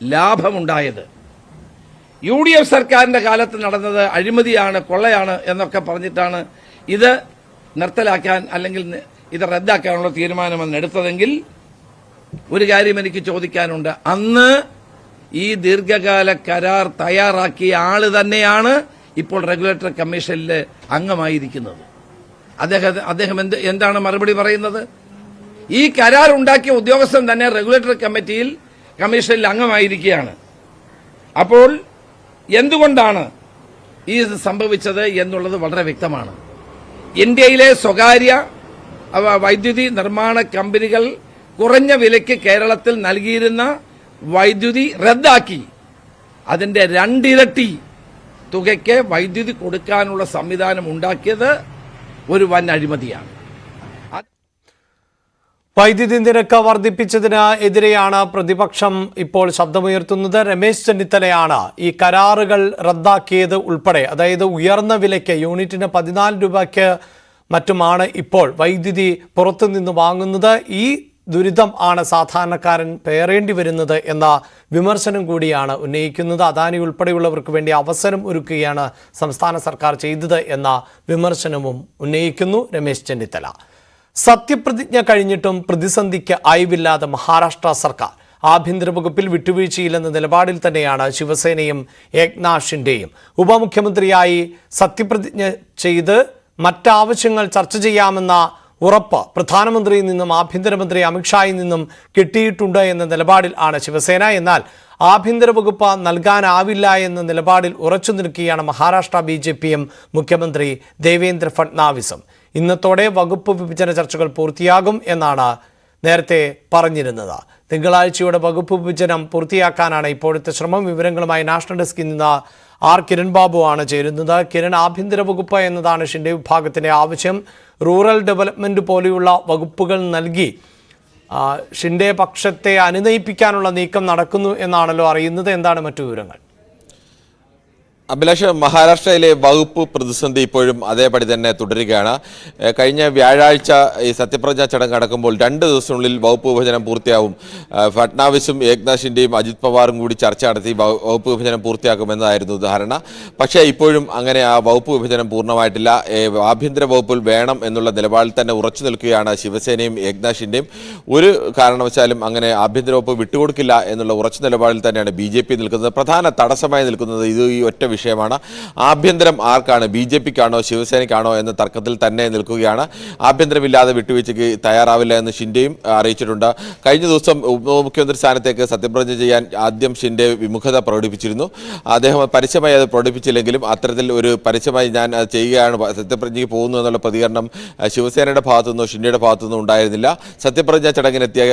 ലാഭമുണ്ടായത്. UDF സർക്കാരിന്റെ കാലത്ത് നടന്നത് അഴിമതിയാണ്, കൊള്ളയാണ് എന്നൊക്കെ പറഞ്ഞിട്ടാണ് ഇത് നിർത്തലാക്കാൻ അല്ലെങ്കിൽ ഇത് റദ്ദാക്കാനുള്ള തീരുമാനമെന്ന് എടുത്തതെങ്കിൽ ഒരു കാര്യം എനിക്ക് ചോദിക്കാനുണ്ട്. അന്ന് ഈ ദീർഘകാല കരാർ തയ്യാറാക്കിയ ആള് തന്നെയാണ് ഇപ്പോൾ റെഗുലേറ്ററി കമ്മീഷനിൽ അംഗമായിരിക്കുന്നത്. അദ്ദേഹം എന്താണ് മറുപടി പറയുന്നത്? ഈ കരാർ ഉണ്ടാക്കിയ ഉദ്യോഗസ്ഥൻ തന്നെ റെഗുലേറ്ററി കമ്മീഷനിൽ അംഗമായിരിക്കുകയാണ്. അപ്പോൾ എന്തുകൊണ്ടാണ് ഈ സംഭവിച്ചത് എന്നുള്ളത് വളരെ വ്യക്തമാണ്. ഇന്ത്യയിലെ സ്വകാര്യ വൈദ്യുതി നിർമ്മാണ കമ്പനികൾ കുറഞ്ഞ വിലയ്ക്ക് കേരളത്തിൽ നൽകിയിരുന്ന വൈദ്യുതി റദ്ദാക്കി അതിന്റെ 2 ഇരട്ടി തുകയ്ക്ക് വൈദ്യുതി കൊടുക്കാനുള്ള സംവിധാനം ഉണ്ടാക്കിയത് ഒരു വൻ അഴിമതിയാണ്. വൈദ്യുതി നിരക്ക് വർദ്ധിപ്പിച്ചതിന് എതിരെയാണ് പ്രതിപക്ഷം ഇപ്പോൾ ശബ്ദമുയർത്തുന്നത്. രമേശ് ചെന്നിത്തലയാണ് ഈ കരാറുകൾ റദ്ദാക്കിയത് ഉൾപ്പെടെ, അതായത് ഉയർന്ന വിലയ്ക്ക് യൂണിറ്റിന് 14 രൂപയ്ക്ക് മറ്റുമാണ് ഇപ്പോൾ വൈദ്യുതി പുറത്തുനിന്ന് വാങ്ങുന്നത്. ഈ ദുരിതം ആണ് സാധാരണക്കാരൻ പേറേണ്ടി വരുന്നത് എന്ന വിമർശനം കൂടിയാണ് ഉന്നയിക്കുന്നത്. അദാനി ഉൾപ്പെടെയുള്ളവർക്ക് വേണ്ടി അവസരം ഒരുക്കുകയാണ് സംസ്ഥാന സർക്കാർ ചെയ്തത് എന്ന വിമർശനവും ഉന്നയിക്കുന്നു രമേശ് ചെന്നിത്തല. സത്യപ്രതിജ്ഞ കഴിഞ്ഞിട്ടും പ്രതിസന്ധിക്ക് അയവില്ലാതെ മഹാരാഷ്ട്ര സർക്കാർ. ആഭ്യന്തര വകുപ്പിൽ വിട്ടുവീഴ്ചയില്ലെന്ന നിലപാടിൽ തന്നെയാണ് ശിവസേനയും ഏക്നാഥ് ഷിൻഡെയും. ഉപമുഖ്യമന്ത്രിയായി സത്യപ്രതിജ്ഞ ചെയ്ത് മറ്റാവശ്യങ്ങൾ ചർച്ച ചെയ്യാമെന്ന ഉറപ്പ് പ്രധാനമന്ത്രിയിൽ നിന്നും ആഭ്യന്തരമന്ത്രി അമിത്ഷായിൽ നിന്നും കിട്ടിയിട്ടുണ്ട് എന്ന നിലപാടിൽ ആണ് ശിവസേന. എന്നാൽ ആഭ്യന്തര വകുപ്പ് നൽകാനാവില്ല എന്ന നിലപാടിൽ ഉറച്ചു നിൽക്കുകയാണ് മഹാരാഷ്ട്ര BJPയും മുഖ്യമന്ത്രി ദേവേന്ദ്ര ഫട്നാവിസും. ഇന്നത്തോടെ വകുപ്പ് വിഭജന ചർച്ചകൾ പൂർത്തിയാകും എന്നാണ് നേരത്തെ പറഞ്ഞിരുന്നത്. തിങ്കളാഴ്ചയോടെ വകുപ്പ് വിഭജനം പൂർത്തിയാക്കാനാണ് ഇപ്പോഴത്തെ ശ്രമം. വിവരങ്ങളുമായി നാഷണൽ ഡെസ്കിൽ നിന്ന് കിരൺ ബാബു ആണ് ചേരുന്നത്. കിരൺ, ആഭ്യന്തര വകുപ്പ് എന്നതാണ് ഷിൻഡെ വിഭാഗത്തിന്റെ ആവശ്യം. റൂറൽ ഡെവലപ്മെന്റ് പോലെയുള്ള വകുപ്പുകൾ നൽകി ഷിൻഡെ പക്ഷത്തെ അനുനയിപ്പിക്കാനുള്ള നീക്കം നടക്കുന്നു എന്നാണല്ലോ അറിയുന്നത്. എന്താണ് മറ്റു വിവരങ്ങൾ? അഭിലാഷ്, മഹാരാഷ്ട്രയിലെ വകുപ്പ് പ്രതിസന്ധി ഇപ്പോഴും അതേപടി തന്നെ തുടരുകയാണ്. കഴിഞ്ഞ വ്യാഴാഴ്ച ഈ സത്യപ്രതിജ്ഞാ ചടങ്ങ് നടക്കുമ്പോൾ 2 ദിവസത്തിനുള്ളിൽ വകുപ്പ് വിഭജനം പൂർത്തിയാവും. ഫട്നാവിസും ഏക്നാഥ് ഷിൻഡെയും അജിത് പവാറും കൂടി ചർച്ച നടത്തി വകുപ്പ് വിഭജനം പൂർത്തിയാക്കുമെന്നതായിരുന്നു ധാരണ. പക്ഷേ ഇപ്പോഴും അങ്ങനെ ആ വകുപ്പ് വിഭജനം പൂർണ്ണമായിട്ടില്ല. ആഭ്യന്തര വകുപ്പിൽ വേണം എന്നുള്ള നിലപാടിൽ തന്നെ ഉറച്ചു നിൽക്കുകയാണ് ശിവസേനയും ഏക്നാഥ് ഷിൻഡെയും. ഒരു കാരണവശാലും അങ്ങനെ ആഭ്യന്തര വകുപ്പ് വിട്ടുകൊടുക്കില്ല എന്നുള്ള ഉറച്ച നിലപാടിൽ തന്നെയാണ് BJP നിൽക്കുന്നത്. പ്രധാന തടസ്സമായി നിൽക്കുന്നത് ഇത് ഈ ഒറ്റ വിഷയമാണ്. ആഭ്യന്തരം ആർക്കാണ്, BJPക്കാണോ ശിവസേനയ്ക്കാണോ എന്ന തർക്കത്തിൽ തന്നെ നിൽക്കുകയാണ്. ആഭ്യന്തരമില്ലാതെ വിട്ടുവീഴ്ചയ്ക്ക് തയ്യാറാവില്ല എന്ന് ഷിൻഡെയും അറിയിച്ചിട്ടുണ്ട്. കഴിഞ്ഞ ദിവസം ഉപമുഖ്യമന്ത്രി സ്ഥാനത്തേക്ക് സത്യപ്രതിജ്ഞ ചെയ്യാൻ ആദ്യം ഷിൻഡെ വിമുഖത പ്രകടിപ്പിച്ചിരുന്നു. അദ്ദേഹം പരസ്യമായി അത് പ്രകടിപ്പിച്ചില്ലെങ്കിലും അത്തരത്തിൽ ഒരു പരസ്യമായി ഞാൻ അത് ചെയ്യുകയാണ്, സത്യപ്രതിജ്ഞയ്ക്ക് പോകുന്നു എന്നുള്ള പ്രതികരണം ശിവസേനയുടെ ഭാഗത്തുനിന്നോ ഷിൻഡെയുടെ ഭാഗത്തുനിന്നോ ഉണ്ടായിരുന്നില്ല. സത്യപ്രതിജ്ഞാ ചടങ്ങിനെത്തിയ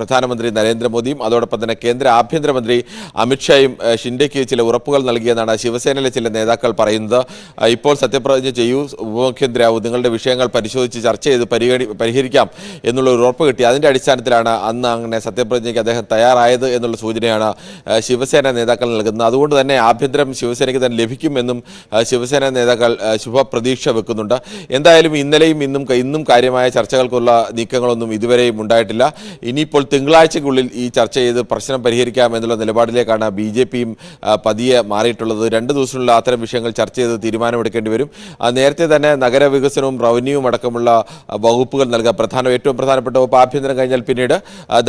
പ്രധാനമന്ത്രി നരേന്ദ്രമോദിയും അതോടൊപ്പം തന്നെ കേന്ദ്ര ആഭ്യന്തരമന്ത്രി അമിത്ഷായും ഷിൻഡെയ്ക്ക് ചില ഉറപ്പുകൾ നൽകിയെന്നാണ് ശിവസേനയിലെ ചില നേതാക്കൾ പറയുന്നത്. ഇപ്പോൾ സത്യപ്രതിജ്ഞ ചെയ്യൂ, ഉപമുഖ്യമന്ത്രിയാവൂ, നിങ്ങളുടെ വിഷയങ്ങൾ പരിശോധിച്ച് ചർച്ച ചെയ്ത് പരിഹരിക്കാം എന്നുള്ള ഒരു ഉറപ്പ് കിട്ടി. അതിൻ്റെ അടിസ്ഥാനത്തിലാണ് അന്ന് അങ്ങനെ സത്യപ്രതിജ്ഞയ്ക്ക് അദ്ദേഹം തയ്യാറായത് എന്നുള്ള സൂചനയാണ് ശിവസേന നേതാക്കൾ നൽകുന്നത്. അതുകൊണ്ട് തന്നെ ആഭ്യന്തരം ശിവസേനയ്ക്ക് തന്നെ ലഭിക്കുമെന്നും ശിവസേന നേതാക്കൾ ശുഭപ്രതീക്ഷ വെക്കുന്നുണ്ട്. എന്തായാലും ഇന്നലെയും ഇന്നും കാര്യമായ ചർച്ചകൾക്കുള്ള നീക്കങ്ങളൊന്നും ഇതുവരെയും ഉണ്ടായിട്ടില്ല. ഇനിയിപ്പോൾ തിങ്കളാഴ്ചയ്ക്കുള്ളിൽ ഈ ചർച്ച ചെയ്ത് പ്രശ്നം പരിഹരിക്കാം എന്നുള്ള നിലപാടിലേക്കാണ് BJPയും പതിയെ മാറിയിട്ടുള്ളത്. 2 ദിവസത്തിനുള്ള അത്തരം വിഷയങ്ങൾ ചർച്ച ചെയ്ത് തീരുമാനമെടുക്കേണ്ടി വരും. നേരത്തെ തന്നെ നഗരവികസനവും റവന്യൂവും അടക്കമുള്ള വകുപ്പുകൾ നൽകാൻ ഏറ്റവും പ്രധാനപ്പെട്ട വകുപ്പ് ആഭ്യന്തരം കഴിഞ്ഞാൽ പിന്നീട്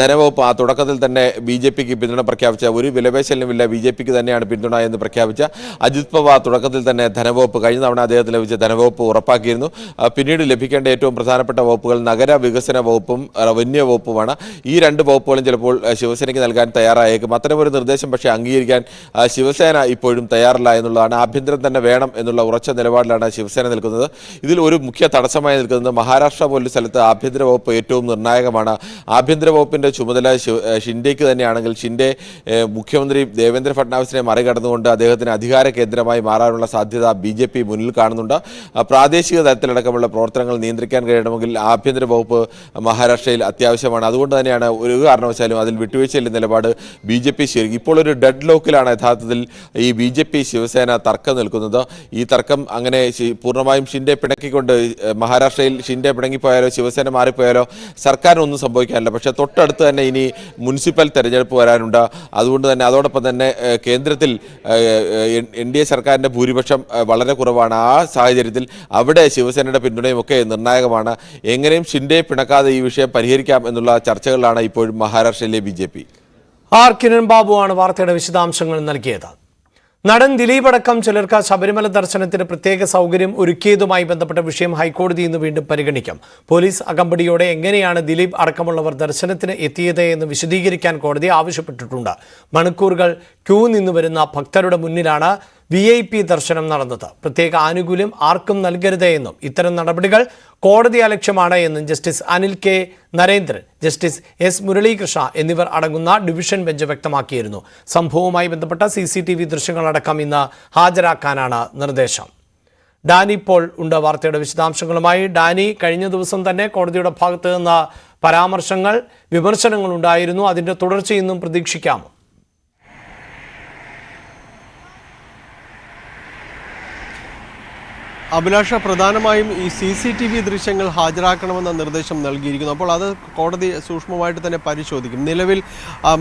ധനവകുപ്പ് ആ തുടക്കത്തിൽ തന്നെ BJPക്ക് പിന്തുണ പ്രഖ്യാപിച്ച, ഒരു വിലപേശലിനുമില്ല BJPക്ക് തന്നെയാണ് പിന്തുണ എന്ന് പ്രഖ്യാപിച്ച അജിത് പവാർ തുടക്കത്തിൽ തന്നെ ധനവകുപ്പ്, കഴിഞ്ഞ തവണ അദ്ദേഹത്തിന് ലഭിച്ച ധനവകുപ്പ് ഉറപ്പാക്കിയിരുന്നു. പിന്നീട് ലഭിക്കേണ്ട ഏറ്റവും പ്രധാനപ്പെട്ട വകുപ്പുകൾ നഗരവികസന വകുപ്പും റവന്യൂ വകുപ്പുമാണ്. ഈ 2 വകുപ്പുകളും ചിലപ്പോൾ ശിവസേനയ്ക്ക് നൽകാൻ തയ്യാറായേക്കും. അത്തരമൊരു നിർദ്ദേശം പക്ഷേ അംഗീകരിക്കാൻ ശിവസേന ഇപ്പോഴും തയ്യാറില്ല എന്നുള്ളതാണ്. ആഭ്യന്തരം തന്നെ വേണം എന്നുള്ള ഉറച്ച നിലപാടിലാണ് ശിവസേന നിൽക്കുന്നത്. ഇതിൽ ഒരു മുഖ്യ തടസ്സമായി നിൽക്കുന്നത് മഹാരാഷ്ട്ര പോലൊരു സ്ഥലത്ത് ആഭ്യന്തര വകുപ്പ് ഏറ്റവും നിർണായകമാണ്. ആഭ്യന്തര വകുപ്പിന്റെ ചുമതല ഷിൻഡെയ്ക്ക് തന്നെയാണെങ്കിൽ ഷിൻഡെ മുഖ്യമന്ത്രി ദേവേന്ദ്ര ഫട്നാവിസിനെ മറികടന്നുകൊണ്ട് അദ്ദേഹത്തിന് അധികാര കേന്ദ്രമായി മാറാനുള്ള സാധ്യത BJP മുന്നിൽ കാണുന്നുണ്ട്. പ്രാദേശിക തലത്തിലടക്കമുള്ള പ്രവർത്തനങ്ങൾ നിയന്ത്രിക്കാൻ കഴിയണമെങ്കിൽ ആഭ്യന്തര വകുപ്പ് മഹാരാഷ്ട്രയിൽ അത്യാവശ്യമാണ്. അതുകൊണ്ട് തന്നെയാണ് ഒരു കാരണവശാലും അതിൽ വിട്ടുവീഴ്ചയില്ല നിലപാട് BJP സ്വീകരിക്കും. ഇപ്പോൾ ഒരു ഡെഡ് ലോക്കിലാണ് യഥാർത്ഥത്തിൽ ഈ BJP ശിവസേന തർക്കം നിൽക്കുന്നത്. ഈ തർക്കം അങ്ങനെ പൂർണ്ണമായും ഷിൻഡെ പിണക്കിക്കൊണ്ട് മഹാരാഷ്ട്രയിൽ ഷിൻഡെ പിണങ്ങിപ്പോയാലോ ശിവസേന മാറിപ്പോയാലോ സർക്കാരിനൊന്നും സംഭവിക്കാനില്ല. പക്ഷേ തൊട്ടടുത്ത് തന്നെ ഇനി മുനിസിപ്പൽ തെരഞ്ഞെടുപ്പ് വരാനുണ്ട്. അതുകൊണ്ട് തന്നെ അതോടൊപ്പം തന്നെ കേന്ദ്രത്തിൽ NDA സർക്കാരിൻ്റെ ഭൂരിപക്ഷം വളരെ കുറവാണ്. ആ സാഹചര്യത്തിൽ അവിടെ ശിവസേനയുടെ പിന്തുണയും ഒക്കെ നിർണായകമാണ്. എങ്ങനെയും ഷിൻഡെ പിണക്കാതെ ഈ വിഷയം പരിഹരിക്കാം എന്നുള്ള ചർച്ചകളിലാണ് ഇപ്പോഴും മഹാരാഷ്ട്രയിലെ BJP. കിരൺ ബാബുവാണ് വാർത്തയുടെ വിശദാംശങ്ങൾ നൽകിയത്. നടൻ ദിലീപ് അടക്കം ചിലർക്ക് ശബരിമല ദർശനത്തിന് പ്രത്യേക സൗകര്യം ഒരുക്കിയതുമായി ബന്ധപ്പെട്ട വിഷയം ഹൈക്കോടതി ഇന്ന് വീണ്ടും പരിഗണിക്കും. പോലീസ് അകമ്പടിയോടെ എങ്ങനെയാണ് ദിലീപ് അടക്കമുള്ളവർ ദർശനത്തിന് എത്തിയത് എന്ന് വിശദീകരിക്കാൻ കോടതി ആവശ്യപ്പെട്ടിട്ടുണ്ട്. മണിക്കൂറുകൾ ക്യൂ നിന്ന് വരുന്ന ഭക്തരുടെ മുന്നിലാണ് VIP ദർശനം നടന്നത്. പ്രത്യേക ആനുകൂല്യം ആർക്കും നൽകരുത് എന്നും ഇത്തരം നടപടികൾ കോടതി അലക്ഷ്യമാണ് എന്നും justice Anil K Narendran, justice S Muralikrishna എന്നിവർ അടങ്ങുന്ന ഡിവിഷൻ ബെഞ്ച് വ്യക്തമാക്കിയിരുന്നു. സംഭവവുമായി ബന്ധപ്പെട്ട CCTV ദൃശ്യങ്ങളടക്കം ഇന്ന് ഹാജരാക്കാനാണ് നിർദ്ദേശം. ഡാനി പോൾ ഉണ്ട് വാർത്തയുടെ വിശദാംശങ്ങളുമായി. ഡാനി, കഴിഞ്ഞ ദിവസം തന്നെ കോടതിയുടെ ഭാഗത്ത് നിന്ന് പരാമർശങ്ങൾ, വിമർശനങ്ങൾ ഉണ്ടായിരുന്നു. അതിന്റെ തുടർച്ച ഇന്നും പ്രതീക്ഷിക്കാമോ? അഭിലാഷ, പ്രധാനമായും ഈ CCTV ദൃശ്യങ്ങൾ ഹാജരാക്കണമെന്ന നിർദ്ദേശം നൽകിയിരിക്കുന്നു. അപ്പോൾ അത് കോടതി സൂക്ഷ്മമായിട്ട് തന്നെ പരിശോധിക്കും. നിലവിൽ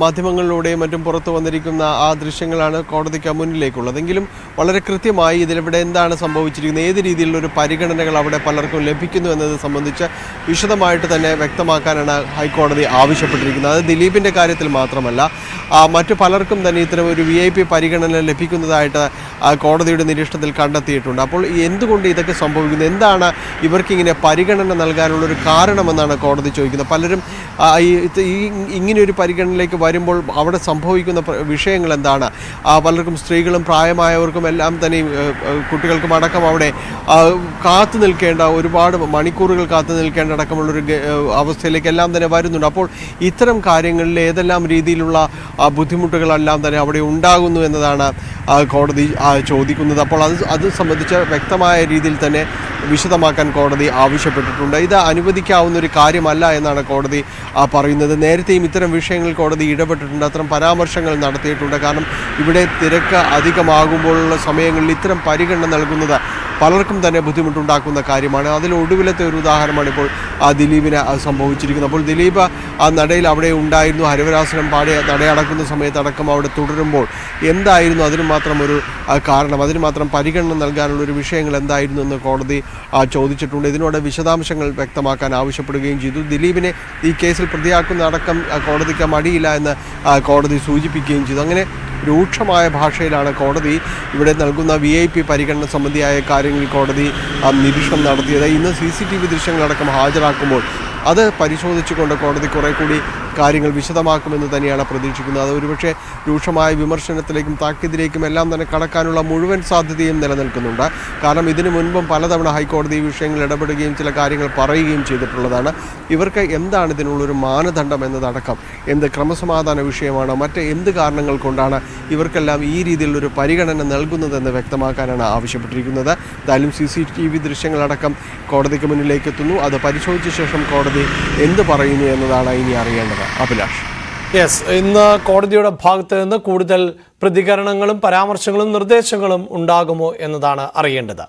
മാധ്യമങ്ങളിലൂടെയും മറ്റും പുറത്തു വന്നിരിക്കുന്ന ആ ദൃശ്യങ്ങളാണ് കോടതിക്ക് മുന്നിലേക്കുള്ളതെങ്കിലും വളരെ കൃത്യമായി ഇതിലിവിടെ എന്താണ് സംഭവിച്ചിരിക്കുന്നത്, ഏത് രീതിയിലുള്ളൊരു പരിഗണനകൾ അവിടെ പലർക്കും ലഭിക്കുന്നു എന്നത് സംബന്ധിച്ച് വിശദമായിട്ട് തന്നെ വ്യക്തമാക്കാനാണ് ഹൈക്കോടതി ആവശ്യപ്പെട്ടിരിക്കുന്നത്. അത് ദിലീപിൻ്റെ കാര്യത്തിൽ മാത്രമല്ല, മറ്റു പലർക്കും തന്നെ ഇത്തരം ഒരു VIP പരിഗണന ലഭിക്കുന്നതായിട്ട് കോടതിയുടെ നിരീക്ഷണത്തിൽ കണ്ടെത്തിയിട്ടുണ്ട്. അപ്പോൾ എന്തുകൊണ്ട് ഇതൊക്കെ സംഭവിക്കുന്നത്, എന്താണ് ഇവർക്കിങ്ങനെ പരിഗണന നൽകാനുള്ളൊരു കാരണമെന്നാണ് കോടതി ചോദിക്കുന്നത്. പലരും ഇങ്ങനെയൊരു പരിഗണനയിലേക്ക് വരുമ്പോൾ അവിടെ സംഭവിക്കുന്ന വിഷയങ്ങൾ എന്താണ്, പലർക്കും സ്ത്രീകളും പ്രായമായവർക്കും എല്ലാം തന്നെ കുട്ടികൾക്കും അടക്കം അവിടെ കാത്തു നിൽക്കേണ്ട, ഒരുപാട് മണിക്കൂറുകൾ കാത്തു നിൽക്കേണ്ട അടക്കമുള്ളൊരു അവസ്ഥയിലേക്ക് എല്ലാം തന്നെ വരുന്നുണ്ട്. അപ്പോൾ ഇത്തരം കാര്യങ്ങളിൽ ഏതെല്ലാം രീതിയിലുള്ള ബുദ്ധിമുട്ടുകളെല്ലാം തന്നെ അവിടെ ഉണ്ടാകുന്നു എന്നതാണ് കോടതി ചോദിക്കുന്നത്. അപ്പോൾ അത് സംബന്ധിച്ച് വ്യക്തമായ രീതിയിൽ തന്നെ വിശദമാക്കാൻ കോടതി ആവശ്യപ്പെട്ടിട്ടുണ്ട്. ഇത് അനുവദിക്കാവുന്ന ഒരു കാര്യമല്ല എന്നാണ് കോടതി പറയുന്നത്. നേരത്തെയും ഇത്തരം വിഷയങ്ങളിൽ കോടതി ഇടപെട്ടിട്ടുണ്ട്, അത്തരം പരാമർശങ്ങൾ നടത്തിയിട്ടുണ്ട്. കാരണം ഇവിടെ തിരക്ക് അധികമാകുമ്പോഴുള്ള സമയങ്ങളിൽ ഇത്തരം പരിഗണന നൽകുന്നത് പലർക്കും തന്നെ ബുദ്ധിമുട്ടുണ്ടാക്കുന്ന കാര്യമാണ്. അതിൽ ഒടുവിലത്തെ ഒരു ഉദാഹരണമാണ് ഇപ്പോൾ ദിലീപിന് സംഭവിച്ചിരിക്കുന്നത്. അപ്പോൾ ദിലീപ് ആ നടയിൽ അവിടെ ഉണ്ടായിരുന്നു, ഹരിവരാസനം പാടി നടയടക്കുന്ന സമയത്തടക്കം അവിടെ തുടരുമ്പോൾ എന്തായിരുന്നു അതിന് മാത്രം ഒരു കാരണം, അതിന് മാത്രം പരിഗണന നൽകാനുള്ളൊരു വിഷയങ്ങൾ എന്തായിരുന്നു എന്ന് കോടതി ചോദിച്ചിട്ടുണ്ട്. ഇതിനോട് വിശദാംശങ്ങൾ വ്യക്തമാക്കാൻ ആവശ്യപ്പെടുകയും ചെയ്തു. ദിലീപിനെ ഈ കേസിൽ പ്രതിയാക്കുന്ന അടക്കം കോടതിക്ക് മടിയില്ല എന്ന് കോടതി സൂചിപ്പിക്കുകയും ചെയ്തു. അങ്ങനെ രൂക്ഷമായ ഭാഷയിലാണ് കോടതി ഇവിടെ നൽകുന്ന VIP പരിഗണന സംബന്ധിയായ കാര്യങ്ങളിൽ കോടതി നിരീക്ഷണം നടത്തിയത്. ഇന്ന് CCTV ദൃശ്യങ്ങളടക്കം ഹാജരാക്കുമ്പോൾ അത് പരിശോധിച്ചുകൊണ്ട് കോടതി കുറെ കൂടി കാര്യങ്ങൾ വിശദമാക്കുമെന്ന് തന്നെയാണ് പ്രതീക്ഷിക്കുന്നത്. അത് ഒരുപക്ഷെ രൂക്ഷമായ വിമർശനത്തിലേക്കും താക്കീതിലേക്കും എല്ലാം തന്നെ കടക്കാനുള്ള മുഴുവൻ സാധ്യതയും നിലനിൽക്കുന്നുണ്ട്. കാരണം ഇതിനു മുൻപും പലതവണ ഹൈക്കോടതി ഈ വിഷയങ്ങൾ ഇടപെടുകയും ചില കാര്യങ്ങൾ പറയുകയും ചെയ്തിട്ടുള്ളതാണ്. ഇവർക്ക് എന്താണ് ഇതിനുള്ളൊരു മാനദണ്ഡം എന്നതടക്കം, എന്ത് ക്രമസമാധാന വിഷയമാണ്, മറ്റ് എന്ത് കാരണങ്ങൾ കൊണ്ടാണ് ഇവർക്കെല്ലാം ഈ രീതിയിലുള്ളൊരു പരിഗണന നൽകുന്നതെന്ന് വ്യക്തമാക്കാനാണ് ആവശ്യപ്പെട്ടിരിക്കുന്നത്. എന്തായാലും CCTV ദൃശ്യങ്ങളടക്കം കോടതിക്ക് മുന്നിലേക്ക് എത്തുന്നു. അത് പരിശോധിച്ച ശേഷം കോടതി എന്ത് പറയുന്നു എന്നതാണ് ഇനി അറിയേണ്ടത്. അഭിലാഷ്. ഇന്ന് കോടതിയുടെ ഭാഗത്ത് നിന്ന് കൂടുതൽ പ്രതികരണങ്ങളും പരാമർശങ്ങളും നിർദ്ദേശങ്ങളും ഉണ്ടാകുമോ എന്നതാണ് അറിയേണ്ടത്.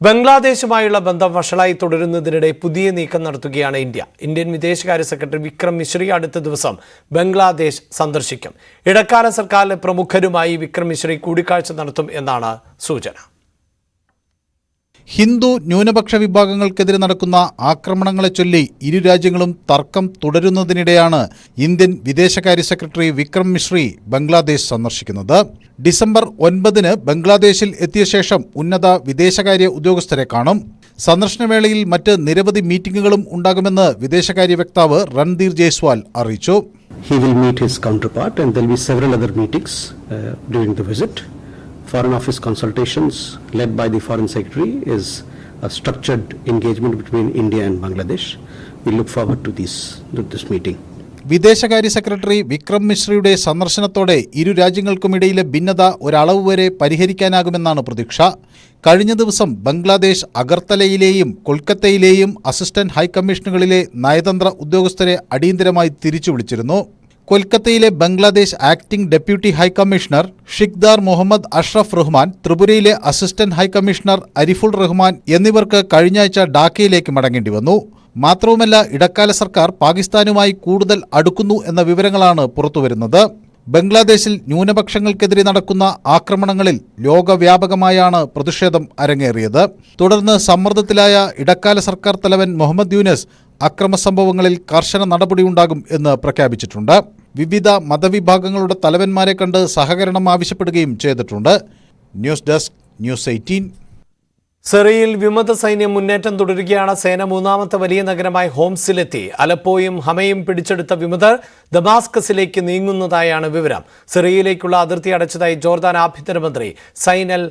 ബംഗ്ലാദേശുമായുള്ള ബന്ധം വഷളായി തുടരുന്നതിനിടെ പുതിയ നീക്കം നടത്തുകയാണ് ഇന്ത്യ. ഇന്ത്യൻ വിദേശകാര്യ സെക്രട്ടറി വിക്രം മിശ്രി അടുത്ത ദിവസം ബംഗ്ലാദേശ് സന്ദർശിക്കും. ഇടക്കാല സർക്കാരിലെ പ്രമുഖരുമായി വിക്രം മിശ്രി കൂടിക്കാഴ്ച നടത്തും എന്നാണ് സൂചന. ഹിന്ദു ന്യൂനപക്ഷ വിഭാഗങ്ങൾക്കെതിരെ നടക്കുന്ന ആക്രമണങ്ങളെ ചൊല്ലി ഇരു രാജ്യങ്ങളും തർക്കം തുടരുന്നതിനിടെയാണ് ഇന്ത്യൻ വിദേശകാര്യ സെക്രട്ടറി വിക്രം മിശ്രി ബംഗ്ലാദേശ് സന്ദർശിക്കുന്നത്. ഡിസംബർ 9 ബംഗ്ലാദേശിൽ എത്തിയ ശേഷം ഉന്നത വിദേശകാര്യ ഉദ്യോഗസ്ഥരെ കാണും. സന്ദർശനവേളയിൽ മറ്റ് നിരവധി മീറ്റിംഗുകളും ഉണ്ടാകുമെന്ന് വിദേശകാര്യ വക്താവ് രൺധീർ ജയ്സ്വാൾ അറിയിച്ചു. He will meet his counterpart and there will be several other meetings during the visit. Foreign Office consultations led by the Foreign Secretary is a structured engagement between India and Bangladesh. We look forward to this meeting. വിദേശകാര്യ secretary Vikram മിശ്രയുടെ സന്ദർശനത്തോടെ ഇരു രാജ്യങ്ങൾക്കുമിടയിലെ ഭിന്നത ഒരളവ് വരെ പരിഹരിക്കാനാകുമെന്നാണ് പ്രതീക്ഷ. കഴിഞ്ഞ ദിവസം Bangladesh അഗർത്തലയിലെയും കൊൽക്കത്തയിലെയും assistant ഹൈക്കമ്മീഷനുകളിലെ നയതന്ത്ര ഉദ്യോഗസ്ഥരെ അടിയന്തരമായി തിരിച്ചു വിളിച്ചിരുന്നു. കൊൽക്കത്തയിലെ Bangladesh acting deputy high commissioner Shikdar Muhammad Ashraf Rahman, ത്രിപുരയിലെ അസിസ്റ്റന്റ് ഹൈക്കമ്മീഷണർ അരിഫുൾ റഹ്മാൻ എന്നിവർക്ക് കഴിഞ്ഞയാഴ്ച ഡാക്കയിലേക്ക് മടങ്ങേണ്ടി വന്നു. മാത്രവുമല്ല, ഇടക്കാല സർക്കാർ പാകിസ്ഥാനുമായി കൂടുതൽ അടുക്കുന്നു എന്ന വിവരങ്ങളാണ് പുറത്തുവരുന്നത്. ബംഗ്ലാദേശിൽ ന്യൂനപക്ഷങ്ങൾക്കെതിരെ നടക്കുന്ന ആക്രമണങ്ങളിൽ ലോകവ്യാപകമായാണ് പ്രതിഷേധം അരങ്ങേറിയത്. തുടർന്ന് സമ്മർദ്ദത്തിലായ ഇടക്കാല സർക്കാർ തലവൻ മുഹമ്മദ് യൂനസ് അക്രമസംഭവങ്ങളിൽ കർശന നടപടിയുണ്ടാകും എന്ന് പ്രഖ്യാപിച്ചിട്ടുണ്ട്. വിവിധ മതവിഭാഗങ്ങളുടെ തലവന്മാരെ കണ്ട് സഹകരണം ആവശ്യപ്പെടുകയും ചെയ്തിട്ടുണ്ട്. News desk, news 18. സിറിയയിൽ വിമത സൈന്യം മുന്നേറ്റം തുടരുകയാണ്. സേന മൂന്നാമത്തെ വലിയ നഗരമായ ഹോംസിലെത്തി. അലപ്പോയും ഹമയും പിടിച്ചെടുത്ത വിമതർ ദമാസ്കസിലേക്ക് നീങ്ങുന്നതായാണ് വിവരം. സിറിയയിലേക്കുള്ള അതിർത്തി അടച്ചതായി ജോർദാൻ ആഭ്യന്തരമന്ത്രി സൈൻ അൽ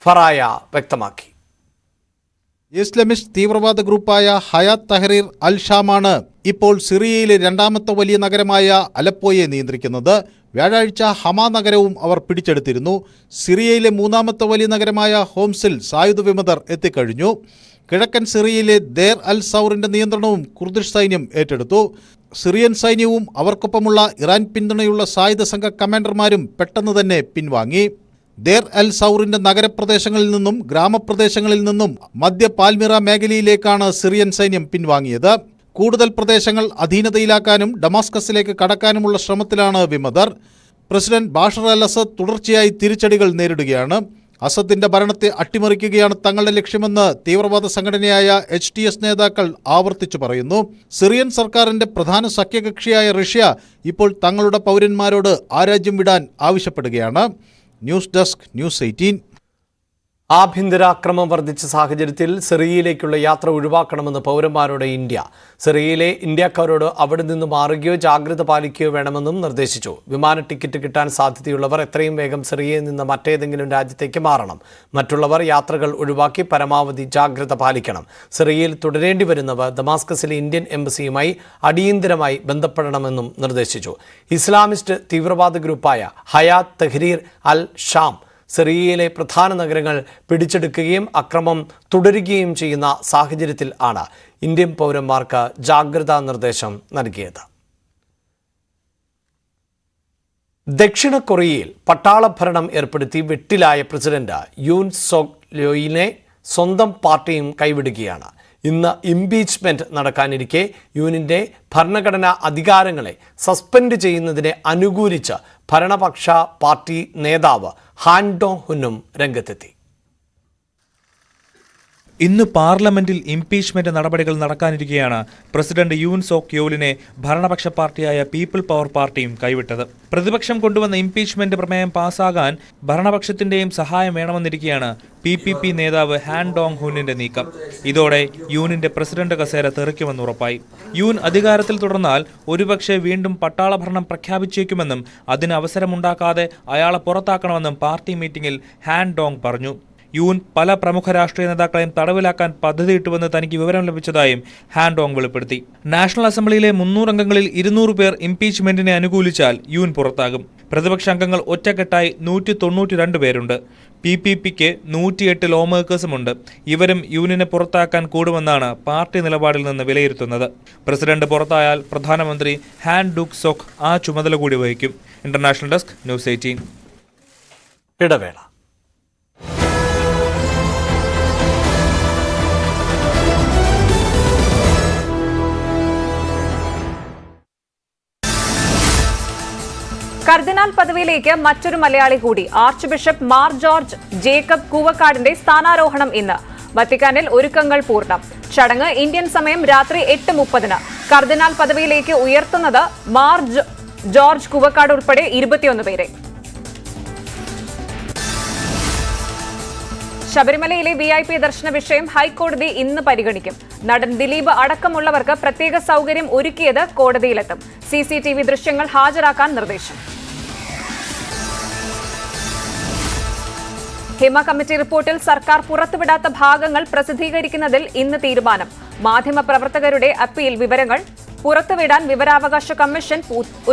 ഫറായ വ്യക്തമാക്കി. ഇസ്ലാമിസ്റ്റ് തീവ്രവാദ ഗ്രൂപ്പായ ഹയാത്ത് തഹ്രീർ അൽ ഷാമാണ് ഇപ്പോൾ സിറിയയിലെ രണ്ടാമത്തെ വലിയ നഗരമായ അലപ്പോയെ നിയന്ത്രിക്കുന്നത്. വ്യാഴാഴ്ച ഹമാ നഗരവും അവർ പിടിച്ചെടുത്തിരുന്നു. സിറിയയിലെ മൂന്നാമത്തെ വലിയ നഗരമായ ഹോംസിൽ സായുധ വിമതർ എത്തിക്കഴിഞ്ഞു. കിഴക്കൻ സിറിയയിലെ ദേർ അൽ സൗറിന്റെ നിയന്ത്രണവും കുർദിഷ് സൈന്യം ഏറ്റെടുത്തു. സിറിയൻ സൈന്യവും അവർക്കൊപ്പമുള്ള ഇറാൻ പിന്തുണയുള്ള സായുധ സംഘ കമാൻഡർമാരും പെട്ടെന്ന് തന്നെ പിൻവാങ്ങി. ദേർ അൽ സൗറിന്റെ നഗരപ്രദേശങ്ങളിൽ നിന്നും ഗ്രാമപ്രദേശങ്ങളിൽ നിന്നും മധ്യ പാൽമിറ മേഖലയിലേക്കാണ് സിറിയൻ സൈന്യം പിൻവാങ്ങിയത്. കൂടുതൽ പ്രദേശങ്ങൾ അധീനതയിലാക്കാനും ഡമാസ്കസിലേക്ക് കടക്കാനുമുള്ള ശ്രമത്തിലാണ് വിമതർ. പ്രസിഡന്റ് ബാഷർ അൽ അസദ് തുടർച്ചയായി തിരിച്ചടികൾ നേരിടുകയാണ്. അസദിന്റെ ഭരണത്തെ അട്ടിമറിക്കുകയാണ് തങ്ങളുടെ ലക്ഷ്യമെന്ന് തീവ്രവാദ സംഘടനയായ HTS നേതാക്കൾ ആവർത്തിച്ചു പറയുന്നു. സിറിയൻ സർക്കാരിന്റെ പ്രധാന സഖ്യകക്ഷിയായ റഷ്യ ഇപ്പോൾ തങ്ങളുടെ പൗരന്മാരോട് ആ രാജ്യം വിടാൻ ആവശ്യപ്പെടുകയാണ്. News desk, news 18. ആഭ്യന്തരാക്രമം വർദ്ധിച്ച സാഹചര്യത്തിൽ സിറിയയിലേക്കുള്ള യാത്ര ഒഴിവാക്കണമെന്ന് പൗരന്മാരോട് ഇന്ത്യ. സിറിയയിലെ ഇന്ത്യക്കാരോട് അവിടെ നിന്ന് മാറുകയോ ജാഗ്രത പാലിക്കുകയോ വേണമെന്നും നിർദ്ദേശിച്ചു. വിമാന ടിക്കറ്റ് കിട്ടാൻ സാധ്യതയുള്ളവർ എത്രയും വേഗം സിറിയയിൽ നിന്ന് മറ്റേതെങ്കിലും രാജ്യത്തേക്ക് മാറണം. മറ്റുള്ളവർ യാത്രകൾ ഒഴിവാക്കി പരമാവധി ജാഗ്രത പാലിക്കണം. സിറിയയിൽ തുടരേണ്ടി വരുന്നവർ ദമാസ്കസിലെ ഇന്ത്യൻ എംബസിയുമായി അടിയന്തരമായി ബന്ധപ്പെടണമെന്നും നിർദ്ദേശിച്ചു. ഇസ്ലാമിസ്റ്റ് തീവ്രവാദ ഗ്രൂപ്പായ ഹയാത്ത് തഹ്രീർ അൽ ഷാം സിറിയയിലെ പ്രധാന നഗരങ്ങൾ പിടിച്ചെടുക്കുകയും അക്രമം തുടരുകയും ചെയ്യുന്ന സാഹചര്യത്തിൽ ആണ് ഇന്ത്യൻ പൗരന്മാർക്ക് ജാഗ്രതാ നിർദ്ദേശം നൽകിയത്. ദക്ഷിണ കൊറിയയിൽ പട്ടാള ഭരണം ഏർപ്പെടുത്തി വെട്ടിലായ പ്രസിഡന്റ് യൂൻ സോക് യോയിനെ സ്വന്തം പാർട്ടിയും കൈവിടുകയാണ്. ഇന്ന് ഇംപീച്ച്മെന്റ് നടക്കാനിരിക്കെ യൂനിന്റെ ഭരണഘടനാ അധികാരങ്ങളെ സസ്പെൻഡ് ചെയ്യുന്നതിനെ അനുകൂലിച്ച് ഭരണപക്ഷ പാർട്ടി നേതാവ് ഹാൻ ഡോങ് ഹുന്നും രംഗത്തെത്തി. ഇന്ന് പാർലമെന്റിൽ ഇംപീച്ച്മെന്റ് നടപടികൾ നടക്കാനിരിക്കെയാണ് പ്രസിഡന്റ് യൂൻ സോക് യോലിനെ ഭരണപക്ഷ പാർട്ടിയായ പീപ്പിൾ പവർ പാർട്ടിയും കൈവിട്ടത്. പ്രതിപക്ഷം കൊണ്ടുവന്ന ഇംപീച്ച്മെന്റ് പ്രമേയം പാസ്സാകാൻ ഭരണപക്ഷത്തിന്റെയും സഹായം വേണമെന്നിരിക്കെയാണ് PPP നേതാവ് ഹാൻ ഡോങ് ഹുന്നിന്റെ നീക്കം. ഇതോടെ യൂനിന്റെ പ്രസിഡന്റ് കസേര തെറിക്കുമെന്ന് ഉറപ്പായി. യൂൻ അധികാരത്തിൽ തുടർന്നാൽ ഒരുപക്ഷെ വീണ്ടും പട്ടാള ഭരണം പ്രഖ്യാപിച്ചേക്കുമെന്നും അതിന് അവസരമുണ്ടാക്കാതെ അയാളെ പുറത്താക്കണമെന്നും പാർട്ടി മീറ്റിംഗിൽ ഹാൻ ഡോങ് പറഞ്ഞു. യൂൻ പല പ്രമുഖ രാഷ്ട്രീയ നേതാക്കളെയും തടവിലാക്കാൻ പദ്ധതിയിട്ടുവെന്ന് തനിക്ക് വിവരം ലഭിച്ചതായും ഹാൻ ഡോങ് വെളിപ്പെടുത്തി. നാഷണൽ അസംബ്ലിയിലെ 300 അംഗങ്ങളിൽ 200 പേർ ഇംപീച്ച്മെന്റിനെ അനുകൂലിച്ചാൽ യൂൻ പുറത്താകും. പ്രതിപക്ഷ അംഗങ്ങൾ ഒറ്റക്കെട്ടായി 192 പേരുണ്ട്. PPPക്ക് 108 ലോ മേക്കേഴ്സുമുണ്ട്. ഇവരും യൂനിനെ പുറത്താക്കാൻ കൂടുമെന്നാണ് പാർട്ടി നിലപാടിൽ നിന്ന് വിലയിരുത്തുന്നത്. പ്രസിഡന്റ് പുറത്തായാൽ പ്രധാനമന്ത്രി ഹാൻ ഡുക് സോക് ആ ചുമതല കൂടി വഹിക്കും. International desk, news 18. ഇടവേള. കർദിനാൾ പദവിയിലേക്ക് മറ്റൊരു മലയാളി കൂടി. Archbishop Mar George Jacob കൂവക്കാടിന്റെ സ്ഥാനാരോഹണം ഇന്ന്. വത്തിക്കാനിൽ ഒരുക്കങ്ങൾ പൂർണ്ണം. ചടങ്ങ് ഇന്ത്യൻ സമയം രാത്രി 8:30. കർദിനാൾ പദവിയിലേക്ക് ഉയർത്തുന്നത് മാർ ജോർജ് കൂവക്കാട് ഉൾപ്പെടെ 21 പേരെ. ശബരിമലയിലെ VIP ദർശന വിഷയം ഹൈക്കോടതി ഇന്ന് പരിഗണിക്കും. നടൻ ദിലീപ് അടക്കമുള്ളവർക്ക് പ്രത്യേക സൗകര്യം ഒരുക്കിയത് കോടതിയിലെത്തും. CCTV ദൃശ്യങ്ങൾ ഹാജരാക്കാൻ നിർദ്ദേശം. ഹിമ കമ്മിറ്റി റിപ്പോർട്ടിൽ സർക്കാർ പുറത്തുവിടാത്ത ഭാഗങ്ങൾ പ്രസിദ്ധീകരിക്കുന്നതിൽ ഇന്ന് തീരുമാനം. മാധ്യമപ്രവർത്തകരുടെ അപ്പീൽ വിവരങ്ങൾ പുറത്തുവിടാൻ വിവരാവകാശ കമ്മീഷൻ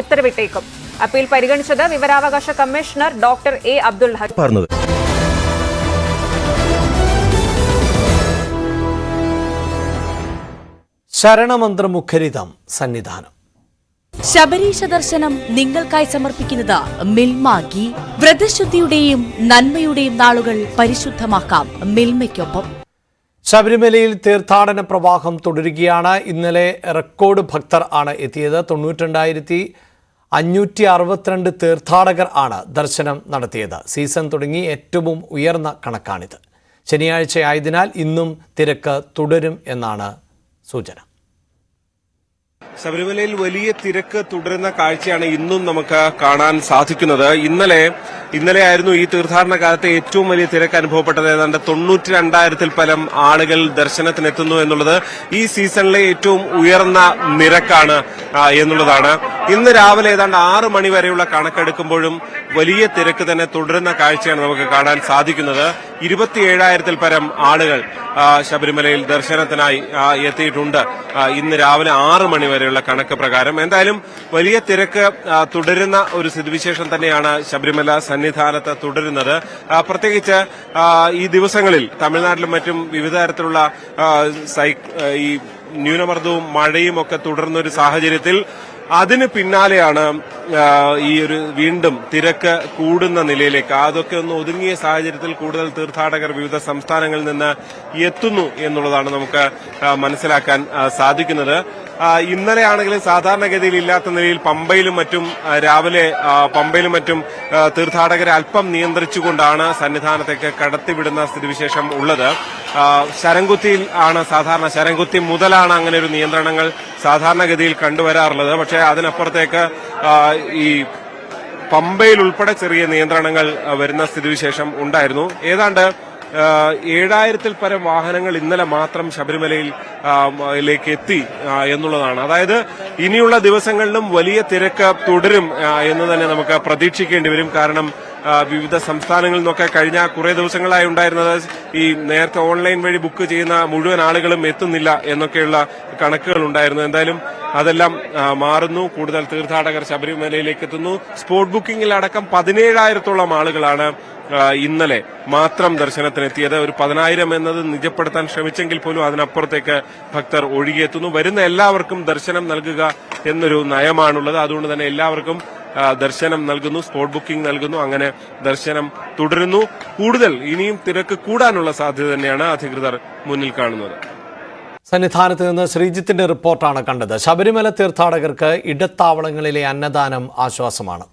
ഉത്തരവിട്ടേക്കും. അപ്പീൽ പരിഗണിച്ചത് വിവരാവകാശ കമ്മീഷണർ ഡോക്ടർ A. അബ്ദുൽ ഹക്ക്. ശരണമന്ത്രമുഖരിതം സന്നിധാനം. ശബരീശ ദർശനം നിങ്ങൾക്കായി സമർപ്പിക്കുന്നത് മിൽമ ഗീ. വ്രതശുദ്ധിയുടെയും നന്മയുടെയും നാളുകൾ പരിശുദ്ധമാക്കാം മിൽമയ്ക്കൊപ്പം. ശബരിമലയിൽ തീർത്ഥാടന പ്രവാഹം തുടരുകയാണ്. ഇന്നലെ റെക്കോർഡ് ഭക്തർ ആണ് എത്തിയത്. 92,562 തീർത്ഥാടകർ ആണ് ദർശനം നടത്തിയത്. സീസൺ തുടങ്ങി ഏറ്റവും ഉയർന്ന കണക്കാണിത്. ശനിയാഴ്ചയായതിനാൽ ഇന്നും തിരക്ക് തുടരും എന്നാണ് സൂചന. ശബരിമലയിൽ വലിയ തിരക്ക് തുടരുന്ന കാഴ്ചയാണ് ഇന്നും നമുക്ക് കാണാൻ സാധിക്കുന്നത്. ഇന്നലെ ഇന്നലെയായിരുന്നു ഈ തീർത്ഥാടന കാലത്തെ ഏറ്റവും വലിയ തിരക്ക് അനുഭവപ്പെട്ടത്. ഏതാണ്ട് 92,000 പരം ആളുകൾ ദർശനത്തിനെത്തുന്നു എന്നുള്ളത് ഈ സീസണിലെ ഏറ്റവും ഉയർന്ന നിരക്കാണ് എന്നുള്ളതാണ്. ഇന്ന് രാവിലെ ഏതാണ്ട് 6 മണി വരെയുള്ള കണക്കെടുക്കുമ്പോഴും വലിയ തിരക്ക് തന്നെ തുടരുന്ന കാഴ്ചയാണ് നമുക്ക് കാണാൻ സാധിക്കുന്നത്. 27,000 പരം ആളുകൾ ശബരിമലയിൽ ദർശനത്തിനായി എത്തിയിട്ടുണ്ട് ഇന്ന് രാവിലെ 6 മണി വരെയുള്ള കണക്ക് പ്രകാരം. എന്തായാലും വലിയ തിരക്ക് തുടരുന്ന ഒരു സ്ഥിതിവിശേഷം തന്നെയാണ് ശബരിമല സന്നിധാനത്ത് തുടരുന്നത്. പ്രത്യേകിച്ച് ഈ ദിവസങ്ങളിൽ തമിഴ്നാട്ടിലും മറ്റും വിവിധ തരത്തിലുള്ള ഈ ന്യൂനമർദ്ദവും മഴയും ഒക്കെ തുടർന്ന ഒരു സാഹചര്യത്തിൽ അതിന് പിന്നാലെയാണ് ഈ ഒരു വീണ്ടും തിരക്ക് കൂടുന്ന നിലയിലേക്ക്. അതൊക്കെ ഒന്ന് ഒതുങ്ങിയ സാഹചര്യത്തിൽ കൂടുതൽ തീർത്ഥാടകർ വിവിധ സംസ്ഥാനങ്ങളിൽ നിന്ന് എത്തുന്നു എന്നുള്ളതാണ് നമുക്ക് മനസ്സിലാക്കാൻ സാധിക്കുന്നത്. ഇന്നലെയാണെങ്കിലും സാധാരണഗതിയിൽ ഇല്ലാത്ത നിലയിൽ പമ്പയിലും മറ്റും രാവിലെ തീർത്ഥാടകരെ അല്പം നിയന്ത്രിച്ചുകൊണ്ടാണ് സന്നിധാനത്തേക്ക് കടത്തിവിടുന്ന സ്ഥിതിവിശേഷം ഉള്ളത്. ശരംകുത്തിയിൽ ആണ് സാധാരണ, ശരംകുത്തി മുതലാണ് അങ്ങനെ ഒരു നിയന്ത്രണങ്ങൾ സാധാരണഗതിയിൽ കണ്ടുവരാറുള്ളത്. പക്ഷേ അതിനപ്പുറത്തേക്ക് ഈ പമ്പയിൽ ഉൾപ്പെടെ ചെറിയ നിയന്ത്രണങ്ങൾ വരുന്ന സ്ഥിതിവിശേഷം ഉണ്ടായിരുന്നു. ഏതാണ്ട് 7,000 പരം വാഹനങ്ങൾ ഇന്നലെ മാത്രം ശബരിമലയിലേക്ക് എത്തി എന്നുള്ളതാണ്. അതായത് ഇനിയുള്ള ദിവസങ്ങളിലും വലിയ തിരക്ക് തുടരും എന്ന് തന്നെ നമുക്ക് പ്രതീക്ഷിക്കേണ്ടി വരും. കാരണം വിവിധ സംസ്ഥാനങ്ങളിൽ നിന്നൊക്കെ കഴിഞ്ഞ കുറെ ദിവസങ്ങളായി ഉണ്ടായിരുന്നത് ഈ നേരത്തെ ഓൺലൈൻ വഴി ബുക്ക് ചെയ്യുന്ന മുഴുവൻ ആളുകളും എത്തുന്നില്ല എന്നൊക്കെയുള്ള കണക്കുകൾ ഉണ്ടായിരുന്നു. എന്തായാലും അതെല്ലാം മാറുന്നു. കൂടുതൽ തീർത്ഥാടകർ ശബരിമലയിലേക്ക് എത്തുന്നു. സ്പോട്ട് ബുക്കിംഗിൽ അടക്കം 17,000-ഓളം ആളുകളാണ് ഇന്നലെ മാത്രം ദർശനത്തിനെത്തിയത്. ഒരു 10,000 എന്നത് നിജപ്പെടുത്താൻ ശ്രമിച്ചെങ്കിൽ പോലും അതിനപ്പുറത്തേക്ക് ഭക്തർ ഒഴുകിയെത്തുന്നു. വരുന്ന എല്ലാവർക്കും ദർശനം നൽകുക എന്നൊരു നയമാണുള്ളത്. അതുകൊണ്ട് തന്നെ എല്ലാവർക്കും ദർശനം നൽകുന്നു, സ്പോട്ട് ബുക്കിംഗ് നൽകുന്നു. അങ്ങനെ ദർശനം തുടരുന്നു. കൂടുതൽ ഇനിയും തിരക്ക് കൂടാനുള്ള സാധ്യത തന്നെയാണ് അധികൃതർ മുന്നിൽ കാണുന്നത്. സന്നിധാനത്ത് നിന്ന് ശ്രീജിത്തിന്റെ റിപ്പോർട്ടാണ് കണ്ടത്. ശബരിമല തീർത്ഥാടകർക്ക് ഇടത്താവളങ്ങളിലെ അന്നദാനം ആശ്വാസമാണ്.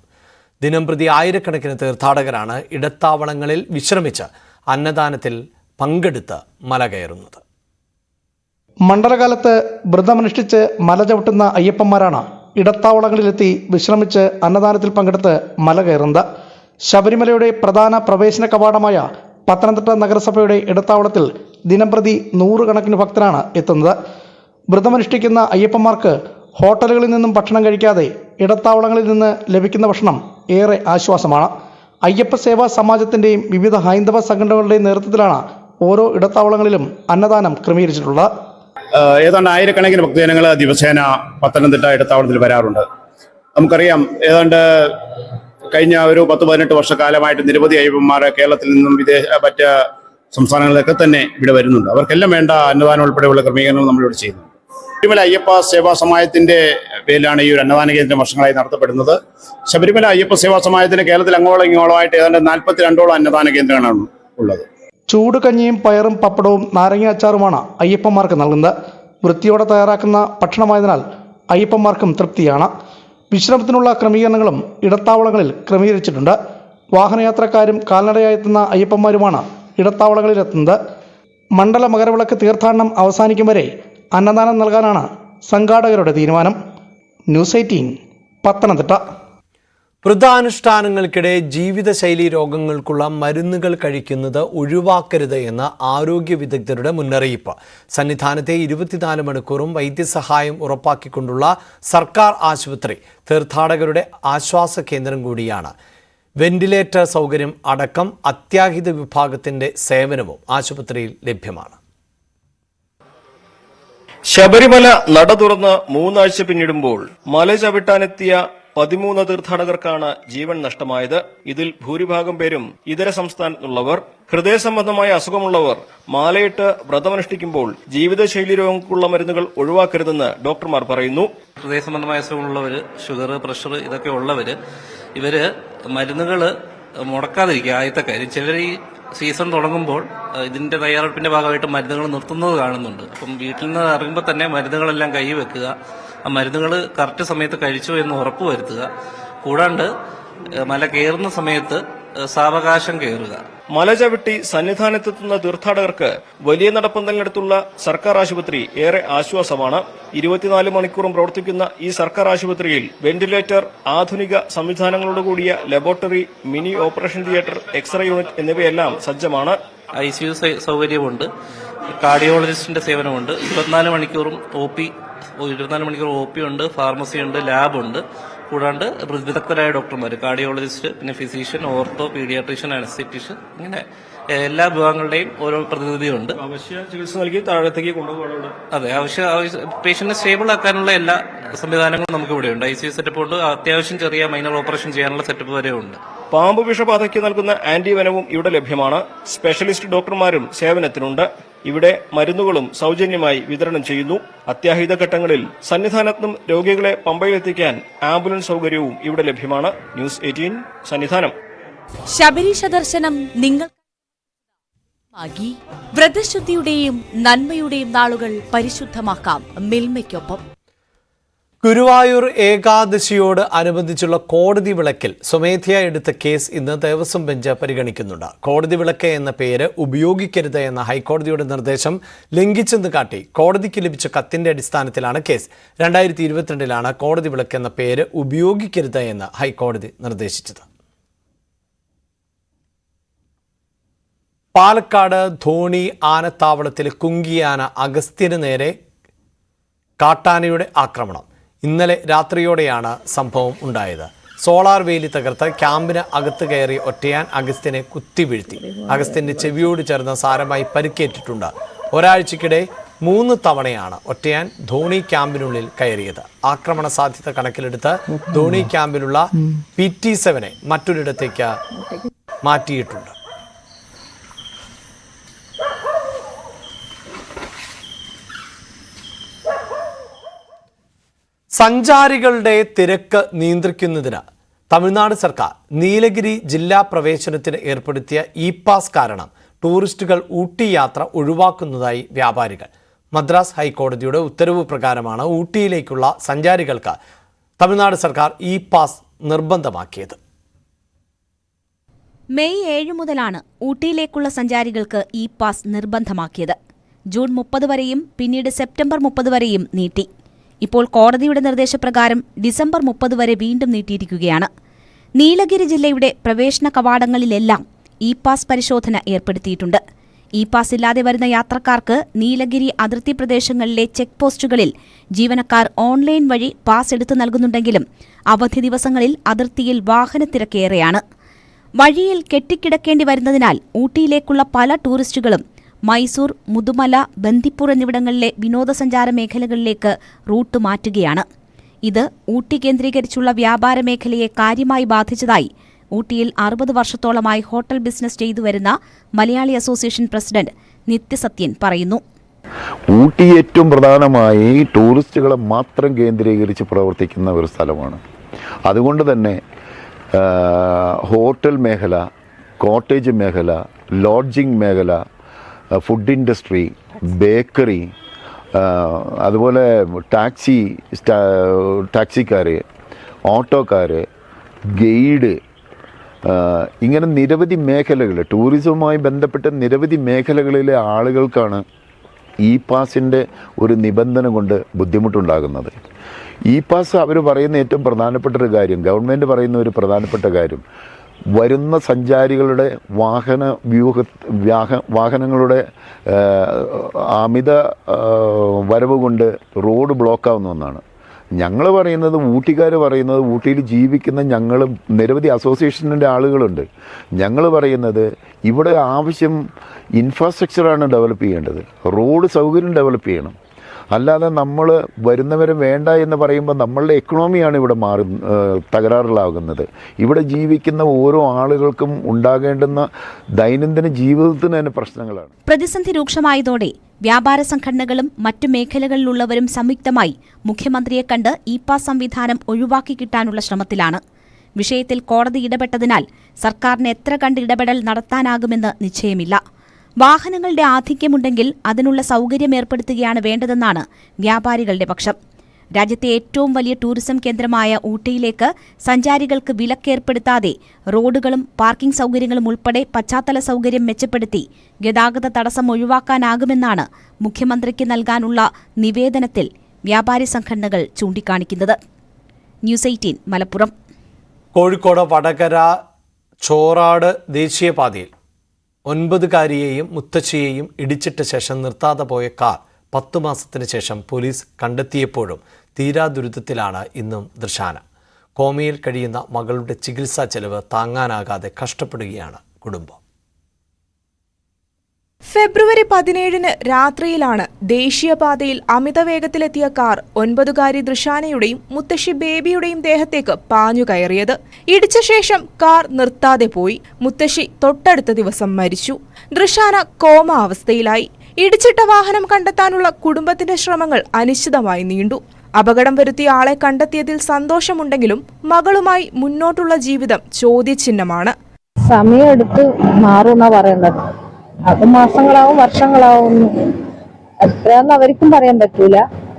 ദിനംപ്രതി ആയിരക്കണക്കിന് തീർത്ഥാടകരാണ് ഇടത്താവളങ്ങളിൽ വിശ്രമിച്ച് അന്നദാനത്തിൽ പങ്കെടുത്ത് മല കയറുന്നത്. മണ്ഡലകാലത്ത് വ്രതമനുഷ്ഠിച്ച് മല ചവിട്ടുന്ന അയ്യപ്പന്മാരാണ് ഇടത്താവളങ്ങളിലെത്തി വിശ്രമിച്ച് അന്നദാനത്തിൽ പങ്കെടുത്ത് മല കയറുന്നത്. ശബരിമലയുടെ പ്രധാന പ്രവേശന കവാടമായ പത്തനംതിട്ട നഗരസഭയുടെ ഇടത്താവളത്തിൽ ദിനംപ്രതി 100 കണക്കിന് ഭക്തരാണ് എത്തുന്നത്. വ്രതമനുഷ്ഠിക്കുന്ന അയ്യപ്പന്മാർക്ക് ഹോട്ടലുകളിൽ നിന്നും ഭക്ഷണം കഴിക്കാതെ ഇടത്താവളങ്ങളിൽ നിന്ന് ലഭിക്കുന്ന ഭക്ഷണം ഏറെ ആശ്വാസമാണ്. അയ്യപ്പ സേവാ സമാജത്തിൻ്റെയും വിവിധ ഹൈന്ദവ സംഘടനകളുടെയും നേതൃത്വത്തിലാണ് ഓരോ ഇടത്താവളങ്ങളിലും അന്നദാനം ക്രമീകരിച്ചിട്ടുള്ളത്. ഏതാണ്ട് ആയിരക്കണക്കിന് ഭക്തജനങ്ങൾ ദിവസേന പത്തനംതിട്ട ഇടത്താവളത്തിൽ വരാറുണ്ട്. നമുക്കറിയാം, ഏതാണ്ട് കഴിഞ്ഞ ഒരു 10-18 വർഷക്കാലമായിട്ട് നിരവധി അയ്യപ്പന്മാർ കേരളത്തിൽ നിന്നും മറ്റ് സംസ്ഥാനങ്ങളിലൊക്കെ തന്നെ ഇവിടെ വരുന്നുണ്ട്. അവർക്കെല്ലാം വേണ്ട അന്നദാനം ഉൾപ്പെടെയുള്ള ക്രമീകരണങ്ങൾ നമ്മളിവിടെ ചെയ്യുന്നു. ശബരിമല അയ്യപ്പ സേവാ സമാജത്തിന്റെ പേരിലാണ് ഈ ഒരു അന്നദാന കേന്ദ്രം വർഷങ്ങളായി നടത്തപ്പെടുന്നത്. ശബരിമല അയ്യപ്പ സേവാ സമാജത്തിന് കേരളത്തിൽ അങ്ങോളം ഇങ്ങോളമായിട്ട് ഏതാണ്ട് 42ഓളം അന്നദാന കേന്ദ്രങ്ങളാണ് ഉള്ളത്. ചൂട് കഞ്ഞിയും പയറും പപ്പടവും നാരങ്ങ അച്ചാറുമാണ് അയ്യപ്പന്മാർക്ക് നൽകുന്നത്. വൃത്തിയോടെ തയ്യാറാക്കുന്ന ഭക്ഷണമായതിനാൽ അയ്യപ്പന്മാർക്കും തൃപ്തിയാണ്. വിശ്രമത്തിനുള്ള ക്രമീകരണങ്ങളും ഇടത്താവളങ്ങളിൽ ക്രമീകരിച്ചിട്ടുണ്ട്. വാഹനയാത്രക്കാരും കാൽനടയായെത്തുന്ന അയ്യപ്പന്മാരുമാണ് ഇടത്താവളങ്ങളിലെത്തുന്നത്. മണ്ഡല മകരവിളക്ക് തീർത്ഥാടനം അവസാനിക്കും വരെ അന്നദാനം നൽകാനാണ് സംഘാടകരുടെ തീരുമാനം. ന്യൂസ് 18 പത്തനംതിട്ട. വ്രതാനുഷ്ഠാനങ്ങൾക്കിടെ ജീവിതശൈലി രോഗങ്ങൾക്കുള്ള മരുന്നുകൾ കഴിക്കുന്നത് ഒഴിവാക്കരുത് എന്ന ആരോഗ്യ വിദഗ്ധരുടെ മുന്നറിയിപ്പ്. സന്നിധാനത്തെ 24 മണിക്കൂറും വൈദ്യസഹായം ഉറപ്പാക്കിക്കൊണ്ടുള്ള സർക്കാർ ആശുപത്രി തീർത്ഥാടകരുടെ ആശ്വാസ കേന്ദ്രം കൂടിയാണ്. വെന്റിലേറ്റർ സൗകര്യം അടക്കം അത്യാഹിത വിഭാഗത്തിന്റെ സേവനവും ആശുപത്രിയിൽ ലഭ്യമാണ്. ശബരിമല നട തുറന്ന് 3 ആഴ്ച പിന്നിടുമ്പോൾ മല ചവിട്ടാനെത്തിയ 13 തീർത്ഥാടകർക്കാണ് ജീവൻ നഷ്ടമായത്. ഇതിൽ ഭൂരിഭാഗം പേരും ഇതര സംസ്ഥാനത്തുള്ളവർ. ഹൃദയ സംബന്ധമായ അസുഖമുള്ളവർ മാലയിട്ട് വ്രതമനുഷ്ഠിക്കുമ്പോൾ ജീവിതശൈലി രോഗങ്ങൾക്കുള്ള മരുന്നുകൾ ഒഴിവാക്കരുതെന്ന് ഡോക്ടർമാർ പറയുന്നു. ഹൃദയ സംബന്ധമായ അസുഖമുള്ളവര്, ഷുഗർ, പ്രഷർ ഇതൊക്കെ ഉള്ളവര് ഇവര് മരുന്നുകൾ മുടക്കാതിരിക്കുക. ആദ്യത്തെ കാര്യം, ചിലർ ഈ സീസൺ തുടങ്ങുമ്പോൾ ഇതിന്റെ തയ്യാറെടുപ്പിന്റെ ഭാഗമായിട്ട് മരുന്നുകൾ നിർത്തുന്നത് കാണുന്നുണ്ട്. അപ്പം വീട്ടിൽ നിന്ന് ഇറങ്ങുമ്പോൾ തന്നെ മരുന്നുകളെല്ലാം കൈ വെക്കുക. ആ മരുന്നുകൾ കറക്റ്റ് സമയത്ത് കഴിച്ചു എന്ന് ഉറപ്പുവരുത്തുക. കൂടാണ്ട് മല കയറുന്ന സമയത്ത് സാവകാശം കയറുക. മല ചവിട്ടി സന്നിധാനത്തെത്തുന്ന തീർത്ഥാടകർക്ക് വലിയ നടപ്പന്തലിനടുത്തുള്ള സർക്കാർ ആശുപത്രി ഏറെ ആശ്വാസമാണ്. 24 മണിക്കൂറും പ്രവർത്തിക്കുന്ന ഈ സർക്കാർ ആശുപത്രിയിൽ വെന്റിലേറ്റർ, ആധുനിക സംവിധാനങ്ങളോടുകൂടിയ laboratory, mini operation theatre, x-ray unit എന്നിവയെല്ലാം സജ്ജമാണ്. ICU സൗകര്യമുണ്ട്, കാർഡിയോളജിസ്റ്റിന്റെ സേവനമുണ്ട്, 24 മണിക്കൂറും OP ഉണ്ട്, ഫാർമസി ഉണ്ട്, ലാബുണ്ട്. കൂടാണ്ട് വിദഗ്ധരായ ഡോക്ടർമാർ, കാർഡിയോളജിസ്റ്റ്, പിന്നെ ഫിസീഷ്യൻ, ഓർത്തോ, പീഡിയാട്രീഷ്യൻ, അനസ്തറ്റീഷ്യൻ, ഇങ്ങനെ എല്ലാ വിഭാഗങ്ങളുടെയും ഓരോ പ്രതിനിധിയുണ്ട്. അവശ്യ ചികിത്സ നൽകി താഴത്തേക്ക് കൊണ്ടുപോകാനുണ്ട്. അതെ, പേഷ്യന്റിനെ സ്റ്റേബിൾ ആക്കാനുള്ള എല്ലാ സംവിധാനങ്ങളും നമുക്ക് ഇവിടെ ഉണ്ട്. ICU സെറ്റപ്പ് ഉണ്ട്, അത്യാവശ്യം ചെറിയ മൈനർ ഓപ്പറേഷൻ ചെയ്യാനുള്ള സെറ്റപ്പ് വരെ ഉണ്ട്. പാമ്പ് വിഷബാധയ്ക്ക് നൽകുന്ന ആന്റിവെനവും ഇവിടെ ലഭ്യമാണ്. സ്പെഷ്യലിസ്റ്റ് ഡോക്ടർമാരും സേവനത്തിനുണ്ട്. ഇവിടെ മരുന്നുകളും സൗജന്യമായി വിതരണം ചെയ്യുന്നു. അത്യാഹിത ഘട്ടങ്ങളിൽ സന്നിധാനത്തും രോഗികളെ പമ്പയിലെത്തിക്കാൻ ആംബുലൻസ് സൗകര്യവും ഇവിടെ ലഭ്യമാണ്. ന്യൂസ് 18 സന്നിധാനം. ശബരീശ ദർശനം നിങ്ങൾ വ്രതശുദ്ധിയുടെയും നന്മയുടെയും നാളുകൾ പരിശുദ്ധമാക്കാം മിൽമയ്ക്കൊപ്പം. ഗുരുവായൂർ ഏകാദശിയോട് അനുബന്ധിച്ചുള്ള കോടതി വിളക്കിൽ സ്വമേധയാ എടുത്ത കേസ് ഇന്ന് ദേവസ്വം ബെഞ്ച് പരിഗണിക്കുന്നുണ്ട്. കോടതി വിളക്ക് എന്ന പേര് ഉപയോഗിക്കരുത് എന്ന ഹൈക്കോടതിയുടെ നിർദ്ദേശം ലംഘിച്ചെന്ന് കാട്ടി കോടതിക്ക് ലഭിച്ച കത്തിന്റെ അടിസ്ഥാനത്തിലാണ് കേസ്. 2022 കോടതി വിളക്ക് എന്ന പേര് ഉപയോഗിക്കരുത് എന്ന് ഹൈക്കോടതി നിർദ്ദേശിച്ചത്. പാലക്കാട് ധോണി ആനത്താവളത്തിലെ കുങ്കിയാന അഗസ്ത്യന് നേരെ കാട്ടാനയുടെ ആക്രമണം. ഇന്നലെ രാത്രിയോടെയാണ് സംഭവം ഉണ്ടായത്. സോളാർ വേലി തകർത്ത് ക്യാമ്പിന് അകത്ത് കയറി ഒറ്റയാൻ അഗസ്ത്യനെ കുത്തിവീഴ്ത്തി. അഗസ്ത്യന്റെ ചെവിയോട് ചേർന്ന് സാരമായി പരിക്കേറ്റിട്ടുണ്ട്. ഒരാഴ്ചക്കിടെ 3 തവണയാണ് ഒറ്റയാൻ ധോണി ക്യാമ്പിനുള്ളിൽ കയറിയത്. ആക്രമണ സാധ്യത കണക്കിലെടുത്ത് ധോണി ക്യാമ്പിലുള്ള PT7 മറ്റൊരിടത്തേക്ക് മാറ്റിയിട്ടുണ്ട്. സഞ്ചാരികളുടെ തിരക്ക് നിയന്ത്രിക്കുന്നതിന് തമിഴ്നാട് സർക്കാർ നീലഗിരി ജില്ലാ പ്രവേശനത്തിന് ഏർപ്പെടുത്തിയ ഇ-പാസ് കാരണം ടൂറിസ്റ്റുകൾ ഊട്ടി യാത്ര ഒഴിവാക്കുന്നതായി വ്യാപാരികൾ. മദ്രാസ് ഹൈക്കോടതിയുടെ ഉത്തരവ് പ്രകാരമാണ് ഊട്ടിയിലേക്കുള്ള സഞ്ചാരികൾക്ക് തമിഴ്നാട് സർക്കാർ ഇ-പാസ് നിർബന്ധമാക്കിയത്. മെയ് 7 മുതലാണ് ഊട്ടിയിലേക്കുള്ള സഞ്ചാരികൾക്ക് ഇ-പാസ് നിർബന്ധമാക്കിയത്. ജൂൺ 30 വരെയും പിന്നീട് സെപ്റ്റംബർ 30 വരെയും നീട്ടി. ഇപ്പോൾ കോടതിയുടെ നിർദ്ദേശപ്രകാരം ഡിസംബർ 30 വരെ വീണ്ടും നീട്ടിയിരിക്കുകയാണ്. നീലഗിരി ജില്ലയുടെ പ്രവേശന കവാടങ്ങളിലെല്ലാം ഇ-പാസ് പരിശോധന ഏർപ്പെടുത്തിയിട്ടുണ്ട്. ഇ-പാസ് ഇല്ലാതെ വരുന്ന യാത്രക്കാർക്ക് നീലഗിരി അതിർത്തി പ്രദേശങ്ങളിലെ ചെക്ക് പോസ്റ്റുകളിൽ ജീവനക്കാർ ഓൺലൈൻ വഴി പാസ് എടുത്തു നൽകുന്നുണ്ടെങ്കിലും അവധി ദിവസങ്ങളിൽ അതിർത്തിയിൽ വാഹനത്തിരക്കേറെയാണ്. വഴിയിൽ കെട്ടിക്കിടക്കേണ്ടി വരുന്നതിനാൽ ഊട്ടിയിലേക്കുള്ള പല ടൂറിസ്റ്റുകളും മൈസൂർ, മുതുമല, ബന്ദിപ്പൂർ എന്നിവിടങ്ങളിലെ വിനോദസഞ്ചാര മേഖലകളിലേക്ക് റൂട്ട് മാറ്റുകയാണ്. ഇത് ഊട്ടി കേന്ദ്രീകരിച്ചുള്ള വ്യാപാര മേഖലയെ കാര്യമായി ബാധിച്ചതായി ഊട്ടിയിൽ 60 വർഷത്തോളമായി ഹോട്ടൽ ബിസിനസ് ചെയ്തുവരുന്ന മലയാളി അസോസിയേഷൻ പ്രസിഡന്റ് നിത്യസത്യൻ പറയുന്നു. ഊട്ടി ഏറ്റവും പ്രധാനമായി ടൂറിസ്റ്റുകളെ മാത്രം കേന്ദ്രീകരിച്ച് പ്രവർത്തിക്കുന്ന ഒരു സ്ഥലമാണ്. അതുകൊണ്ട് തന്നെ ഹോട്ടൽ മേഖല, കോട്ടേജ് മേഖല, ലോഡ്ജിംഗ് മേഖല, ഫുഡ് ഇൻഡസ്ട്രി, ബേക്കറി, അതുപോലെ ടാക്സിക്കാർ, ഓട്ടോക്കാർ, ഗൈഡ്, ഇങ്ങനെ നിരവധി മേഖലകൾ, ടൂറിസവുമായി ബന്ധപ്പെട്ട നിരവധി മേഖലകളിലെ ആളുകൾക്കാണ് ഇ-പാസിൻ്റെ ഒരു നിബന്ധന കൊണ്ട് ബുദ്ധിമുട്ടുണ്ടാകുന്നത്. ഇ-പാസ് അവർ പറയുന്ന ഏറ്റവും പ്രധാനപ്പെട്ട ഒരു കാര്യം, ഗവൺമെൻറ് പറയുന്ന ഒരു പ്രധാനപ്പെട്ട കാര്യം, വരുന്ന സഞ്ചാരികളുടെ വാഹനങ്ങളുടെ അമിത വരവ് കൊണ്ട് റോഡ് ബ്ലോക്കാവുന്ന ഒന്നാണ്. ഞങ്ങൾ പറയുന്നത്, ഊട്ടിക്കാർ പറയുന്നത്, ഊട്ടിയിൽ ജീവിക്കുന്ന ഞങ്ങളും നിരവധി അസോസിയേഷനിൻ്റെ ആളുകളുണ്ട്. ഞങ്ങൾ പറയുന്നത് ഇവിടെ ആവശ്യം ഇൻഫ്രാസ്ട്രക്ചറാണ് ഡെവലപ്പ് ചെയ്യേണ്ടത്, റോഡ് സൗകര്യം ഡെവലപ്പ് ചെയ്യണം. അല്ലാതെ നമ്മൾ വരുന്നവരെ വേണ്ട എന്ന് പറയുമ്പോൾ നമ്മളുടെ എക്കണോമിയാണ് ഇവിടെ തകരാറിലാകുന്നത്. ഇവിടെ ജീവിക്കുന്ന ഓരോ ആളുകൾക്കും ഉണ്ടാകേണ്ടുന്ന ദൈനംദിന ജീവിതത്തിന് തന്നെ പ്രശ്നങ്ങളാണ്. പ്രതിസന്ധി രൂക്ഷമായതോടെ വ്യാപാര സംഘടനകളും മറ്റു മേഖലകളിലുള്ളവരും സംയുക്തമായി മുഖ്യമന്ത്രിയെ കണ്ട് ഇ-പാസ് സംവിധാനം ഒഴിവാക്കി കിട്ടാനുള്ള ശ്രമത്തിലാണ്. വിഷയത്തിൽ കോടതി ഇടപെട്ടതിനാൽ സർക്കാരിന് എത്ര കണ്ട് ഇടപെടൽ നടത്താനാകുമെന്ന് നിശ്ചയമില്ല. വാഹനങ്ങളുടെ ആധിക്യമുണ്ടെങ്കിൽ അതിനുള്ള സൗകര്യം ഏർപ്പെടുത്തുകയാണ് വേണ്ടതെന്നാണ് വ്യാപാരികളുടെ പക്ഷം. രാജ്യത്തെ ഏറ്റവും വലിയ ടൂറിസം കേന്ദ്രമായ ഊട്ടിയിലേക്ക് സഞ്ചാരികൾക്ക് വിലക്കേർപ്പെടുത്താതെ റോഡുകളും പാർക്കിംഗ് സൗകര്യങ്ങളും ഉൾപ്പെടെ പശ്ചാത്തല സൗകര്യം മെച്ചപ്പെടുത്തി ഗതാഗത തടസ്സം ഒഴിവാക്കാനാകുമെന്നാണ് മുഖ്യമന്ത്രിക്ക് നൽകാനുള്ള നിവേദനത്തിൽ വ്യാപാരി സംഘടനകൾ ചൂണ്ടിക്കാണിക്കുന്നത്. ന്യൂസ് 18 മലപ്പുറം. കോഴിക്കോട് വടകര ചോറാട് ദേശീയപാതയിൽ 9കാരിയെയും മുത്തശ്ശിയെയും ഇടിച്ചിട്ട ശേഷം നിർത്താതെ പോയ കാർ 10 മാസത്തിന് ശേഷം പോലീസ് കണ്ടെത്തിയപ്പോഴും തീരാ ദുരിതത്തിലാണ് ഇന്നും ദൃശാന. കോമയിൽ കഴിയുന്ന മകളുടെ ചികിത്സാ ചെലവ് താങ്ങാനാകാതെ കഷ്ടപ്പെടുകയാണ് കുടുംബം. ഫെബ്രുവരി 17 രാത്രിയിലാണ് ദേശീയപാതയിൽ അമിത വേഗത്തിലെത്തിയ കാർ 9കാരി ദൃശാനയുടെയും മുത്തശ്ശി ബേബിയുടെയും ദേഹത്തേക്ക് പാഞ്ഞു കയറിയത്. ഇടിച്ച ശേഷം കാർ നിർത്താതെ പോയി. മുത്തശ്ശി തൊട്ടടുത്ത ദിവസം മരിച്ചു. ദൃശാന കോമ അവസ്ഥയിലായി. ഇടിച്ചിട്ട വാഹനം കണ്ടെത്താനുള്ള കുടുംബത്തിന്റെ ശ്രമങ്ങൾ അനിശ്ചിതമായി നീണ്ടു. അപകടം വരുത്തിയ ആളെ കണ്ടെത്തിയതിൽ സന്തോഷമുണ്ടെങ്കിലും മകളുമായി മുന്നോട്ടുള്ള ജീവിതം ചോദ്യചിഹ്നമാണ്. സമയമെടുത്ത് മാറുമെന്നാ പറയുന്നത്. അത് മാസങ്ങളാവും വർഷങ്ങളാവും, എത്രയാന്ന് അവർക്കും പറയാൻ പറ്റൂല.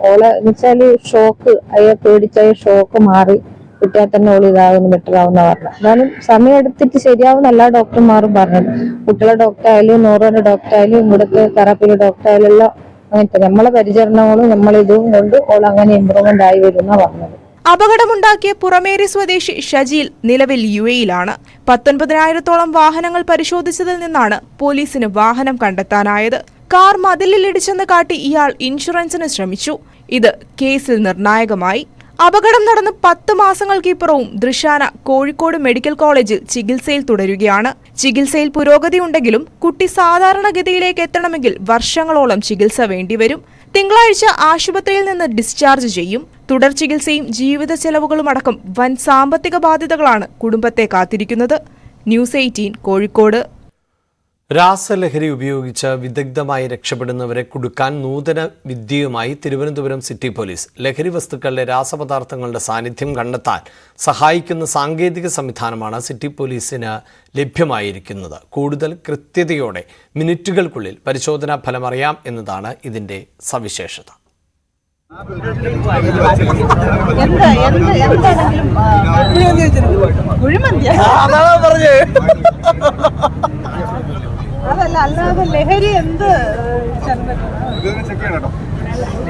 ഓളെ എന്നുവെച്ചാല് ഷോക്ക്, അയ്യോ പേടിച്ച ഷോക്ക് മാറി കുട്ടിയെ തന്നെ ഓള് ഇതാവുന്നു ബെറ്ററാവുന്ന പറഞ്ഞത്. എന്നാലും സമയം എടുത്തിട്ട് ശരിയാവുന്ന എല്ലാ ഡോക്ടർമാരും പറഞ്ഞത്. കുട്ടികളെ ഡോക്ടർ ആയാലും നോറോന്റെ ഡോക്ടർ ആയാലും ഇവിടുത്തെ തെറാപ്പിയിലെ ഡോക്ടർ ആയാലും എല്ലാം അങ്ങനത്തെ നമ്മളെ പരിചരണങ്ങളും നമ്മളിതും കൊണ്ട് ഓൾ അങ്ങനെ ഇമ്പ്രൂവ്മെന്റ് ആയി വരുന്ന പറഞ്ഞത്. അപകടമുണ്ടാക്കിയ പുറമേരി സ്വദേശി ഷജീൽ നിലവിൽ UAE-യിലാണ്. 19,000-ഓളം വാഹനങ്ങൾ പരിശോധിച്ചതിൽ നിന്നാണ് പോലീസിന് വാഹനം കണ്ടെത്താനായത്. കാർ മതിലിലിടിച്ചെന്ന് കാട്ടി ഇയാൾ ഇൻഷുറൻസിന് ശ്രമിച്ചു. ഇത് കേസിൽ നിർണായകമായി. അപകടം നടന്ന് 10 മാസങ്ങൾക്കിപ്പുറവും ദൃശാന കോഴിക്കോട് മെഡിക്കൽ കോളേജിൽ ചികിത്സയിൽ തുടരുകയാണ്. ചികിത്സയിൽ പുരോഗതിയുണ്ടെങ്കിലും കുട്ടി സാധാരണഗതിയിലേക്ക് എത്തണമെങ്കിൽ വർഷങ്ങളോളം ചികിത്സ വേണ്ടിവരും. തിങ്കളാഴ്ച ആശുപത്രിയിൽ നിന്ന് ഡിസ്ചാർജ് ചെയ്യും. തുടർ ചികിത്സയും ജീവിത ചെലവുകളുമടക്കം വൻ സാമ്പത്തിക ബാധ്യതകളാണ് കുടുംബത്തെ കാത്തിരിക്കുന്നത്. ന്യൂസ് 18 കോഴിക്കോട്. രാസലഹരി ഉപയോഗിച്ച് വിദഗ്ധമായി രക്ഷപ്പെടുന്നവരെ കുടുക്കാൻ നൂതന വിദ്യയുമായി തിരുവനന്തപുരം സിറ്റി പോലീസ്. ലഹരി വസ്തുക്കളിലെ രാസപദാർത്ഥങ്ങളുടെ സാന്നിധ്യം കണ്ടെത്താൻ സഹായിക്കുന്ന സാങ്കേതിക സംവിധാനമാണ് സിറ്റി പോലീസിന് ലഭ്യമായിരിക്കുന്നത്. കൂടുതൽ കൃത്യതയോടെ മിനിറ്റുകൾക്കുള്ളിൽ പരിശോധനാ ഫലം അറിയാം എന്നതാണ് ഇതിന്റെ സവിശേഷത. അതല്ല, അല്ലാതെ ലഹരി എന്ത്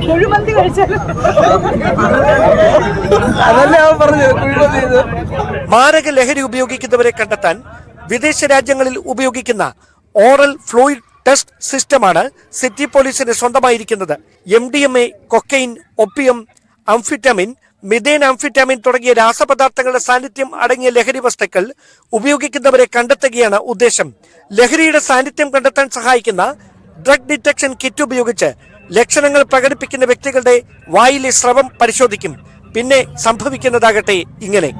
കുഴിമന്തി കഴിച്ചാലും മാരക ലഹരി ഉപയോഗിക്കുന്നവരെ കണ്ടെത്താൻ വിദേശ രാജ്യങ്ങളിൽ ഉപയോഗിക്കുന്ന ഓറൽ ഫ്ലൂയിഡ് ടെസ്റ്റ് സിസ്റ്റമാണ് സിറ്റി പോലീസിന് സ്വന്തമായിരിക്കുന്നത്. MDMA, കൊക്കൈൻ, ഒപ്പിയം, അംഫിറ്റമിൻ, മിഥേൻ ആംഫിറ്റാമിൻ തുടങ്ങിയ രാസപദാർത്ഥങ്ങളുടെ സാന്നിധ്യം അടങ്ങിയ ലഹരി വസ്തുക്കൾ ഉപയോഗിക്കുന്നവരെ കണ്ടെത്തുകയാണ് ഉദ്ദേശം. ലഹരിയുടെ സാന്നിധ്യം കണ്ടെത്താൻ സഹായിക്കുന്ന ഡ്രഗ് ഡിറ്റക്ഷൻ കിറ്റ് ഉപയോഗിച്ച് ലക്ഷണങ്ങൾ പ്രകടിപ്പിക്കുന്ന വ്യക്തികളുടെ വായിലെ സ്രവം പരിശോധിക്കും. പിന്നെ സംഭവിക്കുന്നതാകട്ടെ ഇങ്ങനെ.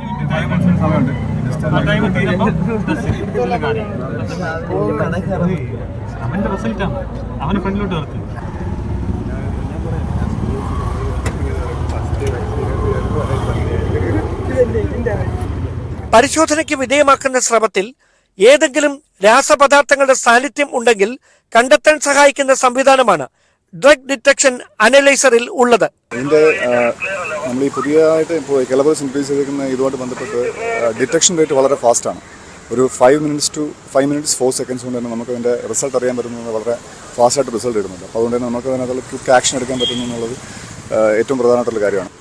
പരിശോധനയ്ക്ക് വിധേയമാക്കുന്ന സ്രവത്തിൽ ഏതെങ്കിലും രാസപദാർത്ഥങ്ങളുടെ സാന്നിധ്യം ഉണ്ടെങ്കിൽ കണ്ടെത്താൻ സഹായിക്കുന്ന സംവിധാനമാണ് ഡ്രഗ് ഡിറ്റക്ഷൻ അനലൈസറിൽ ഉള്ളത്. ഇതിന്റെ നമ്മൾ ഈ പുതിയതായിട്ട് ഇപ്പോൾ കേരളത്തിൽ ഇൻട്രൊഡ്യൂസ് ചെയ്തിരിക്കുന്ന ഇതുമായിട്ട് ബന്ധപ്പെട്ട് ഡിറ്റക്ഷൻ റേറ്റ് വളരെ ഫാസ്റ്റാണ്. ഒരു 5 minutes 4 seconds കൊണ്ട് തന്നെ നമുക്ക് അതിൻ്റെ റിസൾട്ട് അറിയാൻ പറ്റുന്നത് വളരെ ഫാസ്റ്റായിട്ട് റിസൾട്ട് ഇടുന്നുണ്ട്. അപ്പോൾ അതുകൊണ്ട് തന്നെ നമുക്ക് അതിനകത്തുള്ള ക്വിക്ക് ആക്ഷൻ എടുക്കാൻ പറ്റുന്നു എന്നുള്ളത് ഏറ്റവും പ്രധാനമായിട്ടുള്ള കാര്യമാണ്.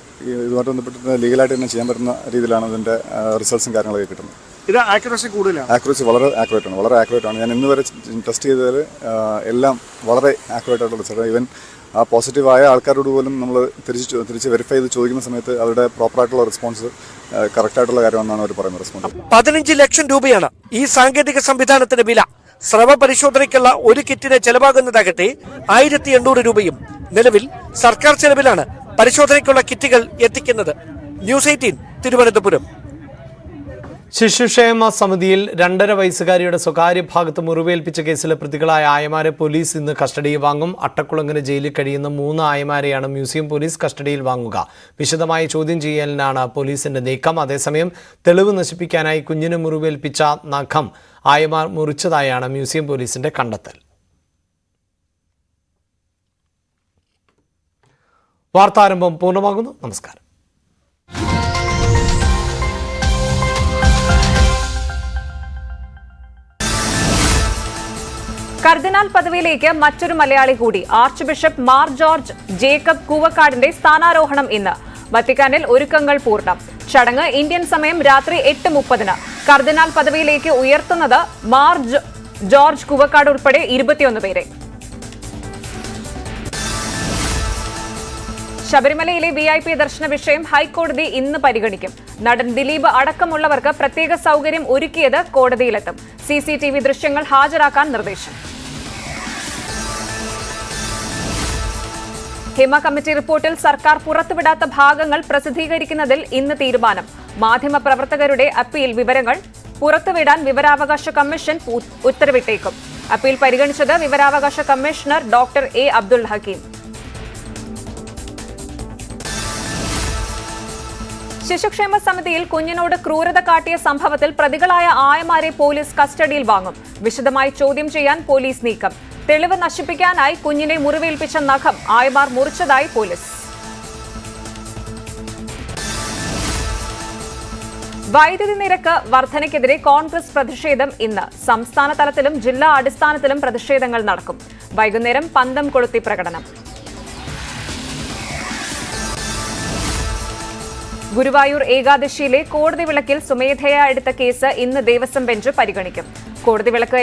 ഇതുമായിട്ട് ബന്ധപ്പെട്ട് ലീഗലായിട്ട് തന്നെ ചെയ്യാൻ പറ്റുന്ന രീതിയിലാണ് ഇതിൻ്റെ റിസൾട്ട്സും കാര്യങ്ങളൊക്കെ കിട്ടുന്നത്. ഇത് ആക്യുറസി കൂടുതലാണ്. ആക്യുറസി വളരെ ആക്യുറേറ്റ് ആണ്. ഞാൻ ഇന്ന് വരെ ടെസ്റ്റ് ചെയ്തതിൽ എല്ലാം വളരെ ആക്യുറേറ്റ് ആയിട്ടുള്ള റിസൾട്ട്. ഈവൻ ആ പോസിറ്റീവായ ആൾക്കാരോട് പോലും നമ്മൾ തിരിച്ച് വെരിഫൈ ചെയ്ത് ചോദിക്കുന്ന സമയത്ത് അവരുടെ പ്രോപ്പറായിട്ടുള്ള റെസ്പോൺസ് കറക്റ്റായിട്ടുള്ള കാര്യമെന്നാണ് അവർ പറയുന്നത്. റെസ്പോൺസ് 15 ലക്ഷം രൂപയാണ് ഈ സാങ്കേതിക സംവിധാനത്തിന് വില. സ്രവ പരിശോധനയ്ക്കുള്ള ഒരു കിറ്റിന് ചെലവാകുന്നതാകട്ടെ 1800 രൂപയും. നിലവിൽ സർക്കാർ ചെലവിലാണ് പരിശോധനയ്ക്കുള്ള കിറ്റുകൾ എത്തിക്കുന്നത്. ന്യൂസ് 18 തിരുവനന്തപുരം. ശിശുക്ഷേമ സമിതിയിൽ 2.5 വയസ്സുകാരിയുടെ സ്വകാര്യ ഭാഗത്ത് മുറിവേൽപ്പിച്ച കേസിലെ പ്രതികളായ ആയമാരെ പോലീസ് ഇന്ന് കസ്റ്റഡിയിൽ വാങ്ങും. അട്ടക്കുളങ്ങര ജയിലിൽ കഴിയുന്ന 3 ആയമാരെയാണ് മ്യൂസിയം പോലീസ് കസ്റ്റഡിയിൽ വാങ്ങുക. വിശദമായ ചോദ്യം ചെയ്യലിനാണ് പോലീസിന്റെ നീക്കം. അതേസമയം തെളിവ് നശിപ്പിക്കാനായി കുഞ്ഞിന് മുറിവേൽപ്പിച്ച നഖം ആയമാർ മുറിച്ചതായാണ് മ്യൂസിയം പോലീസിന്റെ കണ്ടെത്തൽ. വാർത്താരംഭം പൂർണ്ണമാകുന്നു. നമസ്കാരം. കർദിനാൾ പദവിയിലേക്ക് മറ്റൊരു മലയാളി കൂടി. Archbishop Mar George Jacob കൂവക്കാടിന്റെ സ്ഥാനാരോഹണം ഇന്ന്. വത്തിക്കാനിൽ ഒരുക്കങ്ങൾ പൂർണ്ണം. ചടങ്ങ് ഇന്ത്യൻ സമയം രാത്രി 8:30. കർദിനാൾ പദവിയിലേക്ക് ഉയർത്തുന്നത് മാർ ജോർജ് കൂവക്കാട് ഉൾപ്പെടെ 21 പേരെ. ശബരിമലയിലെ VIP ദർശന വിഷയം ഹൈക്കോടതി ഇന്ന് പരിഗണിക്കും. നടൻ ദിലീപ് അടക്കമുള്ളവർക്ക് പ്രത്യേക സൗകര്യം ഒരുക്കിയത് കോടതിയിലെത്തും. CCTV ദൃശ്യങ്ങൾ ഹാജരാക്കാൻ നിർദ്ദേശം. ഹിമ കമ്മിറ്റി റിപ്പോർട്ടിൽ സർക്കാർ പുറത്തുവിടാത്ത ഭാഗങ്ങൾ പ്രസിദ്ധീകരിക്കുന്നതിൽ ഇന്ന് തീരുമാനം. മാധ്യമപ്രവർത്തകരുടെ അപ്പീൽ വിവരങ്ങൾ പുറത്തുവിടാൻ വിവരാവകാശ കമ്മീഷൻ ഉത്തരവിട്ടേക്കും. അപ്പീൽ പരിഗണിച്ചത് വിവരാവകാശ commissioner doctor A. Abdul Hakeem. ശിശുക്ഷേമ സമിതിയിൽ കുഞ്ഞിനോട് ക്രൂരത കാട്ടിയ സംഭവത്തിൽ പ്രതികളായ ആയമാരെ പോലീസ് കസ്റ്റഡിയിൽ വാങ്ങും. വിശദമായി ചോദ്യം ചെയ്യാൻ പോലീസ് നീക്കം. തെളിവ് നശിപ്പിക്കാനായി കുഞ്ഞിനെ മുറിവേൽപ്പിച്ച നഖം ആയമാർ മുറിച്ചതായി പോലീസ്. വൈദ്യുതി നിരക്ക് വർധനയ്ക്കെതിരെ കോൺഗ്രസ് പ്രതിഷേധം ഇന്ന്. സംസ്ഥാന തലത്തിലും ജില്ലാ അടിസ്ഥാനത്തിലും പ്രതിഷേധങ്ങൾ നടക്കും. വൈകുന്നേരം പന്തം കൊളുത്തി പ്രകടനം. ഗുരുവായൂർ ഏകാദശിയിലെ കോടതി വിളക്കിൽ സ്വമേധയാ എടുത്ത കേസ് ഇന്ന് ദേവസ്വം ബെഞ്ച് പരിഗണിക്കും. കോടതി വിളക്ക്